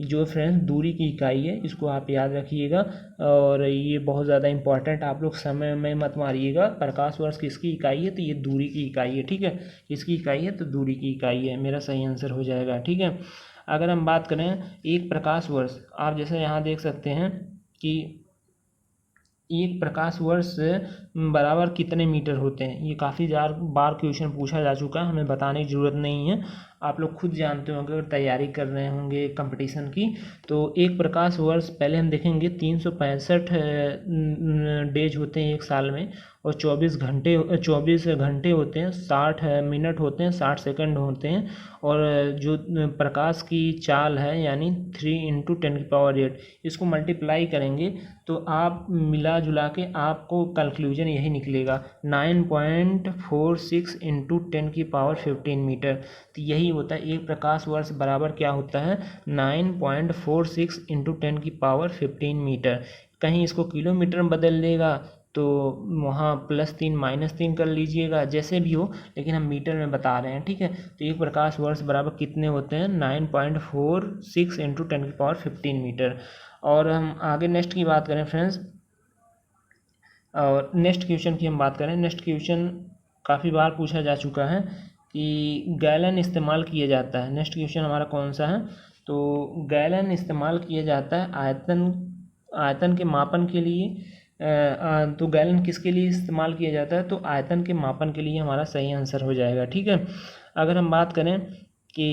जो फ्रेंड्स दूरी की इकाई है, इसको आप याद रखिएगा, और ये बहुत ज़्यादा इंपॉर्टेंट, आप लोग समय में मत मारिएगा। प्रकाश वर्ष किसकी इकाई है, तो ये दूरी की इकाई है, ठीक है। किसकी इकाई है, तो दूरी की इकाई है, मेरा सही आंसर हो जाएगा, ठीक है। अगर हम बात करें एक प्रकाश वर्ष, आप जैसे यहाँ देख सकते हैं कि एक प्रकाश वर्ष बराबर कितने मीटर होते हैं, ये काफ़ी बार क्वेश्चन पूछा जा चुका है, हमें बताने की ज़रूरत नहीं है, आप लोग खुद जानते होंगे अगर तैयारी कर रहे होंगे कंपटीशन की। तो एक प्रकाश वर्ष पहले हम देखेंगे 365 डेज होते हैं एक साल में, और 24 घंटे होते हैं, 60 मिनट होते हैं, 60 सेकंड होते हैं। और जो प्रकाश की चाल है यानी 3 × 10⁸, इसको मल्टीप्लाई करेंगे तो आप मिला जुला के आपको कंक्लूजन यही निकलेगा, 9.46 × 10⁻15 मीटर। तो यही होता है एक प्रकाश वर्ष बराबर क्या होता है, 9.46 × 10⁻15 मीटर। कहीं इसको किलोमीटर में बदल देगा तो वहाँ +3 -3 कर लीजिएगा, जैसे भी हो, लेकिन हम मीटर में बता रहे हैं, ठीक है। तो एक प्रकाश वर्ष बराबर कितने होते हैं, 9.46 × 10⁻15 मीटर। और हम आगे नेक्स्ट की बात करें फ्रेंड्स, और नेक्स्ट क्वेश्चन की हम बात करें, नेक्स्ट क्वेश्चन काफ़ी बार पूछा जा चुका है कि गैलन इस्तेमाल किया जाता है। नेक्स्ट क्वेश्चन हमारा कौन सा है, तो गैलन इस्तेमाल किया जाता है आयतन के मापन के लिए। तो गैलन किसके लिए इस्तेमाल किया जाता है, तो आयतन के मापन के लिए हमारा सही आंसर हो जाएगा, ठीक है। अगर हम बात करें कि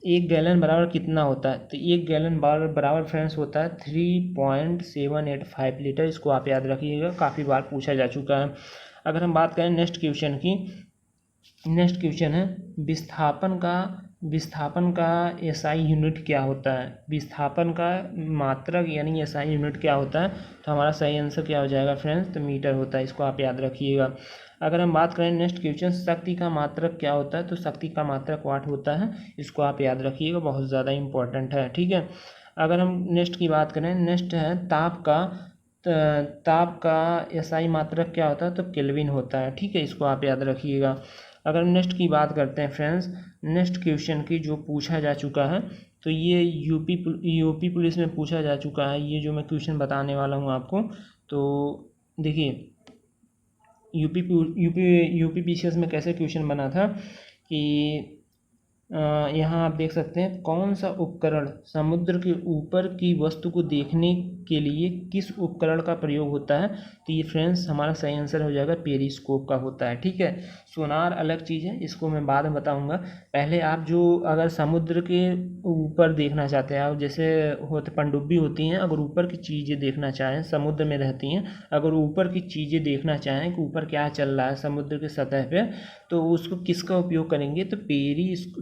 एक गैलन बराबर कितना होता है, तो एक गैलन बराबर फ्रेंड्स होता है 3.785 लीटर, इसको आप याद रखिएगा, काफ़ी बार पूछा जा चुका है। अगर हम बात करें नेक्स्ट क्वेश्चन की, नेक्स्ट क्वेश्चन है विस्थापन का एसआई यूनिट क्या होता है, विस्थापन का मात्रक यानी एसआई यूनिट क्या होता है। तो हमारा सही आंसर क्या हो जाएगा फ्रेंड्स, तो मीटर होता है, इसको आप याद रखिएगा। अगर हम बात करें नेक्स्ट क्वेश्चन, शक्ति का मात्रक क्या होता है, तो शक्ति का मात्रक वाट होता है, इसको आप याद रखिएगा, बहुत ज़्यादा इंपॉर्टेंट है, ठीक है। अगर हम नेक्स्ट की बात करें, नेक्स्ट है ताप का एसआई मात्रक क्या होता है, तो केल्विन होता है, ठीक है, इसको आप याद रखिएगा। अगर हम नेक्स्ट की बात करते हैं फ्रेंड्स, नेक्स्ट क्वेश्चन की जो पूछा जा चुका है, तो ये यूपी पुलिस में पूछा जा चुका है, ये जो मैं क्वेश्चन बताने वाला हूँ आपको। तो देखिए यूपी पीसीएस में कैसे क्वेश्चन बना था कि यहाँ आप देख सकते हैं, कौन सा उपकरण समुद्र के ऊपर की वस्तु को देखने के लिए किस उपकरण का प्रयोग होता है। तो ये फ्रेंड्स हमारा सही आंसर हो जाएगा, पेरिस्कोप का होता है, ठीक है। सोनार अलग चीज़ है, इसको मैं बाद में बताऊंगा। पहले आप जो अगर समुद्र के ऊपर देखना चाहते हैं, आप जैसे पनडुब्बी होती हैं, अगर ऊपर की चीज़ें देखना चाहें, समुद्र में रहती हैं, अगर ऊपर की चीज़ें देखना चाहें कि ऊपर क्या चल रहा है समुद्र के सतह पे, तो उसको किसका उपयोग करेंगे, तो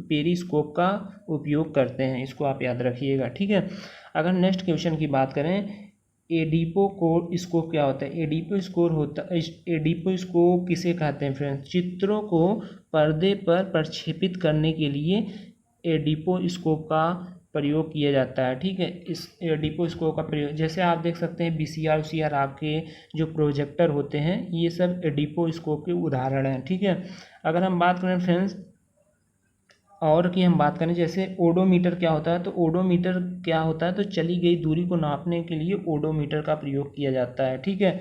पेरिस्कोप का उपयोग करते हैं, इसको आप याद रखिएगा, ठीक है। अगर नेक्स्ट क्वेश्चन की बात करें, एडिपो स्कोप क्या होता है, एडिपो स्कोप किसे कहते हैं फ्रेंड्स, चित्रों को पर्दे पर प्रक्षेपित करने के लिए एडिपो स्कोप का प्रयोग किया जाता है, ठीक है। इस एडिपो स्कोप का प्रयोग, जैसे आप देख सकते हैं VCR आपके जो प्रोजेक्टर होते हैं, ये सब एडिपो स्कोप के उदाहरण हैं, ठीक है। अगर हम बात करें फ्रेंड्स और की हम बात करें जैसे ओडोमीटर क्या होता है, तो ओडोमीटर क्या होता है, तो चली गई दूरी को नापने के लिए ओडोमीटर का प्रयोग किया जाता है। ठीक है।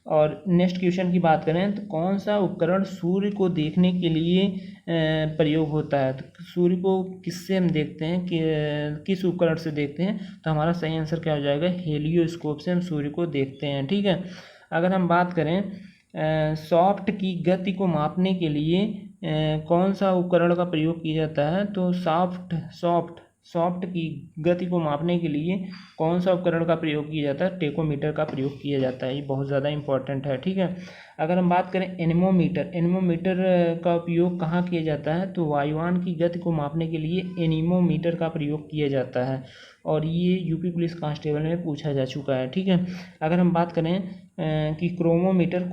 और नेक्स्ट क्वेश्चन की बात करें तो कौन सा उपकरण सूर्य को देखने के लिए प्रयोग होता है, तो सूर्य को किससे हम देखते हैं कि किस उपकरण से देखते हैं, तो हमारा सही आंसर क्या हो जाएगा, हेलियोस्कोप से हम सूर्य को देखते हैं। ठीक है। अगर हम बात करें सॉफ्ट की गति को मापने के लिए कौन सा उपकरण का प्रयोग किया जाता है, तो सॉफ्ट की गति को मापने के लिए कौन सा उपकरण का प्रयोग किया जाता है, टेकोमीटर का प्रयोग किया जाता है। ये बहुत ज़्यादा इंपॉर्टेंट है। ठीक है। अगर हम बात करें एनीमोमीटर का उपयोग कहाँ किया जाता है, तो वायुयान की गति को मापने के लिए एनीमोमीटर का प्रयोग किया जाता है, और ये यूपी पुलिस कांस्टेबल में पूछा जा चुका है। ठीक है। अगर हम बात करें कि क्रोमोमीटर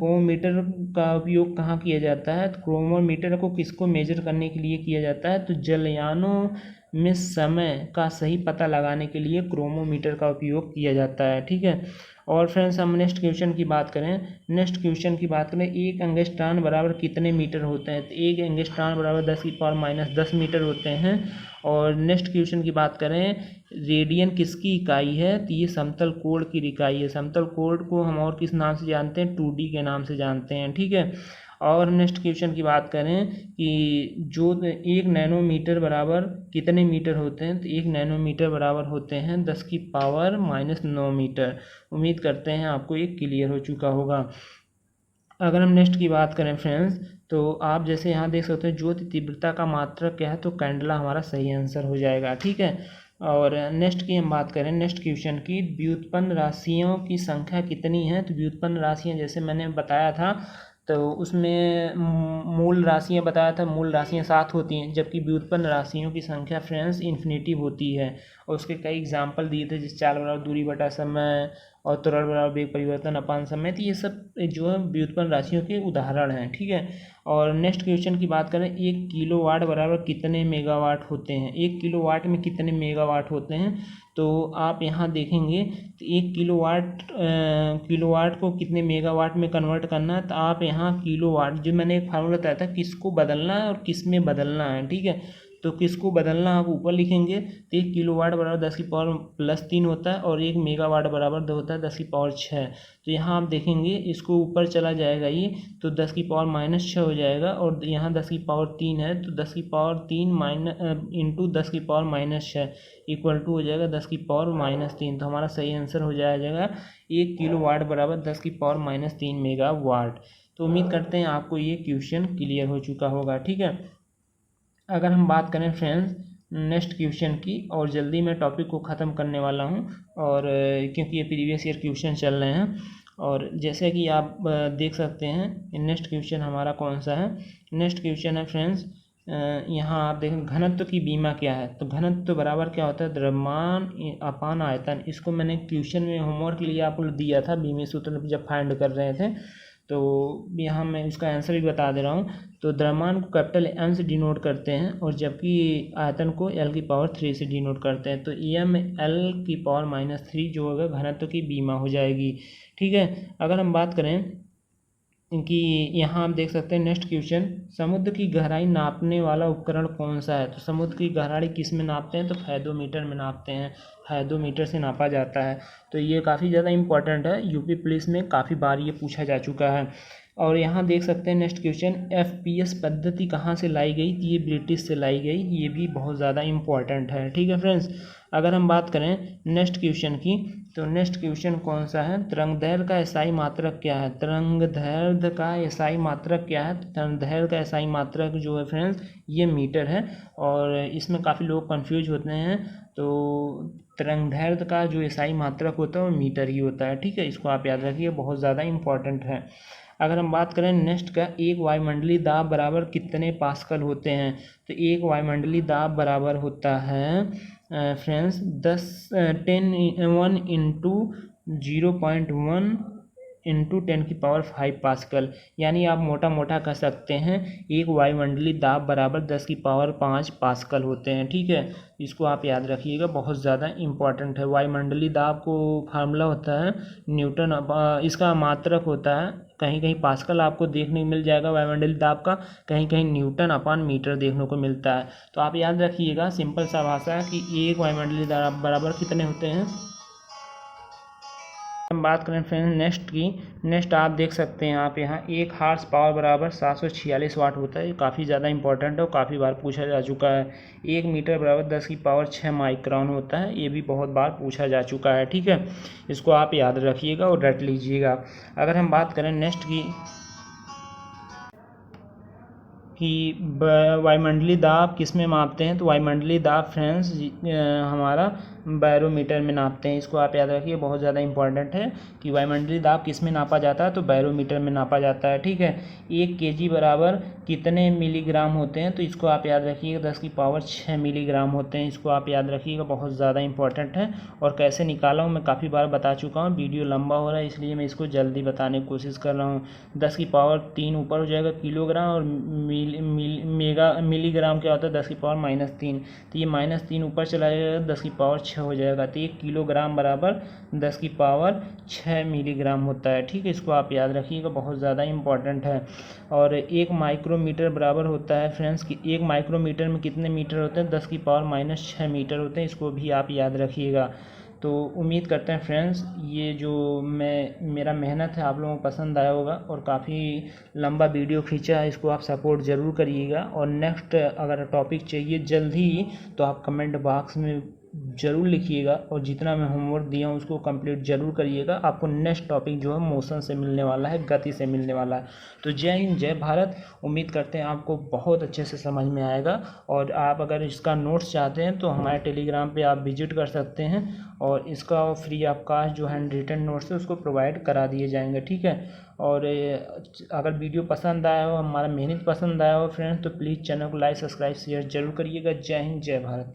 का उपयोग कहाँ किया जाता है, तो क्रोमोमीटर को किसको मेजर करने के लिए किया जाता है, तो जलयानों में समय का सही पता लगाने के लिए क्रोमोमीटर का उपयोग किया जाता है। ठीक है। और फ्रेंड्स हम नेक्स्ट क्वेश्चन की बात करें एक एंगस्ट्रॉन बराबर कितने मीटर होते हैं, तो एक एंगस्ट्रॉन बराबर 10⁻10 मीटर होते हैं। और नेक्स्ट क्वेश्चन की बात करें रेडियन किसकी इकाई है, तो ये समतल कोण की इकाई है। समतल कोण को हम और किस नाम से जानते हैं, 2D के नाम से जानते हैं। ठीक है। और नेक्स्ट क्वेश्चन की बात करें कि जो 1 नैनोमीटर बराबर कितने मीटर होते हैं, तो 1 नैनोमीटर बराबर होते हैं 10⁻⁹ मीटर। उम्मीद करते हैं आपको ये क्लियर हो चुका होगा। अगर हम नेक्स्ट की बात करें फ्रेंड्स, तो आप जैसे यहाँ देख सकते हैं ज्योति तीव्रता का मात्रक क्या है, तो कैंडला हमारा सही आंसर हो जाएगा। ठीक है। और नेक्स्ट की हम बात करें नेक्स्ट क्वेश्चन की, व्युत्पन्न राशियों की संख्या कितनी है, तो व्युत्पन्न राशियाँ जैसे मैंने बताया था, तो उसमें मूल राशियाँ बताया था, मूल राशियाँ 7 होती हैं, जबकि व्युत्पन्न राशियों की संख्या फ्रेंड्स इन्फिनिटिव होती है। और उसके कई एग्जाम्पल दिए थे, जैसे चाल बराबर दूरी बटा समय और त्वरण बराबर वेग परिवर्तन अपान समय, तो ये सब जो है व्युत्पन्न राशियों के उदाहरण हैं। ठीक है। और नेक्स्ट क्वेश्चन की बात करें 1 किलोवाट बराबर कितने मेगावाट होते हैं, 1 किलोवाट में कितने मेगावाट होते हैं, तो आप यहाँ देखेंगे तो 1 किलोवाट को कितने मेगावाट में कन्वर्ट करना है, तो आप यहाँ किलोवाट जो मैंने एक फार्मूला बताया था किसको बदलना है और किस में बदलना है। ठीक है। तो किसको बदलना आप ऊपर लिखेंगे, तो 1 किलोवाट बराबर 10⁻+3 होता है, और 1 मेगावाट बराबर होता है 10⁻6। तो यहाँ आप देखेंगे इसको ऊपर चला जाएगा ये, तो 10⁻6 हो जाएगा, और यहाँ 10⁻3 है, तो 10⁻3 इंटू 10⁻6 इक्वल टू हो जाएगा 10⁻3। तो हमारा सही आंसर हो जाएगा 1 किलोवाट बराबर 10⁻3 मेगावाट। तो उम्मीद करते हैं आपको ये क्वेश्चन क्लियर हो चुका होगा। ठीक है। अगर हम बात करें फ्रेंड्स नेक्स्ट क्वेश्चन की, और जल्दी मैं टॉपिक को ख़त्म करने वाला हूँ, और क्योंकि ये प्रीवियस ईयर क्वेश्चन चल रहे हैं, और जैसे कि आप देख सकते हैं नेक्स्ट क्वेश्चन हमारा कौन सा है। नेक्स्ट क्वेश्चन है फ्रेंड्स, यहाँ आप देखें घनत्व की बीमा क्या है, तो घनत्व बराबर क्या होता है, द्रव्यमान अपान आयतन। इसको मैंने क्वेश्चन में होमवर्क के लिए आपको दिया था बीमे सूत्र जब फाइंड कर रहे थे, तो यहाँ मैं इसका आंसर भी बता दे रहा हूँ। तो द्रव्यमान को कैपिटल M से डिनोट करते हैं, और जबकि आयतन को L⁻³ से डिनोट करते हैं, तो L⁻³ जो होगा घनत्व की बीमा हो जाएगी। ठीक है। अगर हम बात करें कि यहाँ आप देख सकते हैं नेक्स्ट क्वेश्चन, समुद्र की गहराई नापने वाला उपकरण कौन सा है, तो समुद्र की गहराई किस में नापते हैं, तो फेदोमीटर में नापते हैं, फेदोमीटर से नापा जाता है। तो ये काफ़ी ज़्यादा इंपॉर्टेंट है, यूपी पुलिस में काफ़ी बार ये पूछा जा चुका है। और यहाँ देख सकते हैं नेक्स्ट क्वेश्चन, FPS पद्धति कहाँ से लाई गई, तो ये ब्रिटिश से लाई गई, ये भी बहुत ज़्यादा इंपॉर्टेंट है। ठीक है फ्रेंड्स। अगर हम बात करें नेक्स्ट क्वेश्चन की, तो नेक्स्ट क्वेश्चन कौन सा है, तरंगदैर्घ्य का एसआई मात्रक क्या है, तरंगदैर्घ्य का एसआई मात्रक क्या है, तरंगदैर्घ्य का एसआई मात्रक जो है फ्रेंड्स ये मीटर है, और इसमें काफ़ी लोग कंफ्यूज होते हैं। तो तरंगदैर्घ्य का जो एसआई मात्रक होता है वो मीटर ही होता है। ठीक है। इसको आप याद रखिए, बहुत ज़्यादा इंपॉर्टेंट है। अगर हम बात करें नेक्स्ट का, एक वायुमंडलीय दाब बराबर कितने पास्कल होते हैं, तो एक वायुमंडलीय दाब बराबर होता है फ्रेंड्स 1 × 0.1 10⁵ पास्कल, यानी आप मोटा मोटा कह सकते हैं एक वायुमंडलीय दाब बराबर 10⁵ पास्कल होते हैं। ठीक है, इसको आप याद रखिएगा, बहुत ज़्यादा इम्पॉर्टेंट है। वायुमंडलीय दाब को फार्मूला होता है न्यूटन, इसका मात्रक होता है, कहीं कहीं पास्कल आपको देखने को मिल जाएगा वायुमंडलीय दाब का, कहीं कहीं न्यूटन अपॉन मीटर देखने को मिलता है। तो आप याद रखिएगा, सिंपल सा भाषा है कि एक वायुमंडलीय दाब बराबर कितने होते हैं। हम बात करें फ्रेंड्स नेक्स्ट की, नेक्स्ट आप देख सकते हैं आप यहाँ 1 हॉर्स पावर बराबर 746 वाट होता है। काफ़ी ज़्यादा इंपॉर्टेंट है और काफ़ी बार पूछा जा चुका है। 1 मीटर बराबर 10⁶ माइक्रोन होता है, ये भी बहुत बार पूछा जा चुका है। ठीक है, इसको आप याद रखिएगा और रट लीजिएगा। अगर हम बात करें नेक्स्ट की कि वायुमंडलीय दाब किस में मापते हैं, तो वायुमंडलीय दाब फ्रेंड्स हमारा बैरोमीटर में नापते हैं। इसको आप याद रखिए, बहुत ज़्यादा इंपॉर्टेंट है कि वायुमंडलीय दाब किस में नापा जाता है, तो बैरोमीटर में नापा जाता है। ठीक है, 1 kg बराबर कितने मिलीग्राम होते हैं, तो इसको आप याद रखिएगा 10⁶ मिलीग्राम होते हैं। इसको आप याद रखिएगा, बहुत ज़्यादा इंपॉर्टेंट है। और कैसे निकाला हूँ मैं काफ़ी बार बता चुका हूँ, वीडियो लंबा हो रहा है इसलिए मैं इसको जल्दी बताने की कोशिश कर रहा हूँ। 10⁻³ ऊपर हो जाएगा किलोग्राम, और मिलीग्राम क्या होता है 10⁻⁻3, तो ये -3 ऊपर चला जाएगा 10⁻6 हो जाएगा। तो 1 किलोग्राम बराबर 10⁻6 मिलीग्राम होता है। ठीक है, इसको आप याद रखिएगा, बहुत ज़्यादा इंपॉर्टेंट है। और 1 माइक्रोमीटर बराबर होता है फ्रेंड्स कि 1 माइक्रोमीटर में कितने मीटर होते हैं, 10⁻⁻6 मीटर होते हैं। इसको भी आप याद रखिएगा। तो उम्मीद करते हैं फ्रेंड्स ये जो मेरा मेहनत है आप लोगों को पसंद आया होगा, और काफ़ी लंबा वीडियो खींचा है, इसको आप सपोर्ट ज़रूर करिएगा। और नेक्स्ट अगर टॉपिक चाहिए जल्द ही, तो आप कमेंट बॉक्स में ज़रूर लिखिएगा, और जितना मैं होमवर्क दिया हूँ उसको कंप्लीट ज़रूर करिएगा। आपको नेक्स्ट टॉपिक जो है मोशन से मिलने वाला है, गति से मिलने वाला है। तो जय हिंद, जय भारत। उम्मीद करते हैं आपको बहुत अच्छे से समझ में आएगा। और आप अगर इसका नोट्स चाहते हैं तो हमारे टेलीग्राम पे आप विजिट कर सकते हैं, और इसका फ्री ऑफ कास्ट जो हैंड रिटन नोट्स है उसको प्रोवाइड करा दिए जाएंगे। ठीक है, और अगर वीडियो पसंद आया हो, हमारा मेहनत पसंद आया हो फ्रेंड्स, तो प्लीज़ चैनल को लाइक, सब्सक्राइब, शेयर जरूर करिएगा। जय हिंद, जय भारत।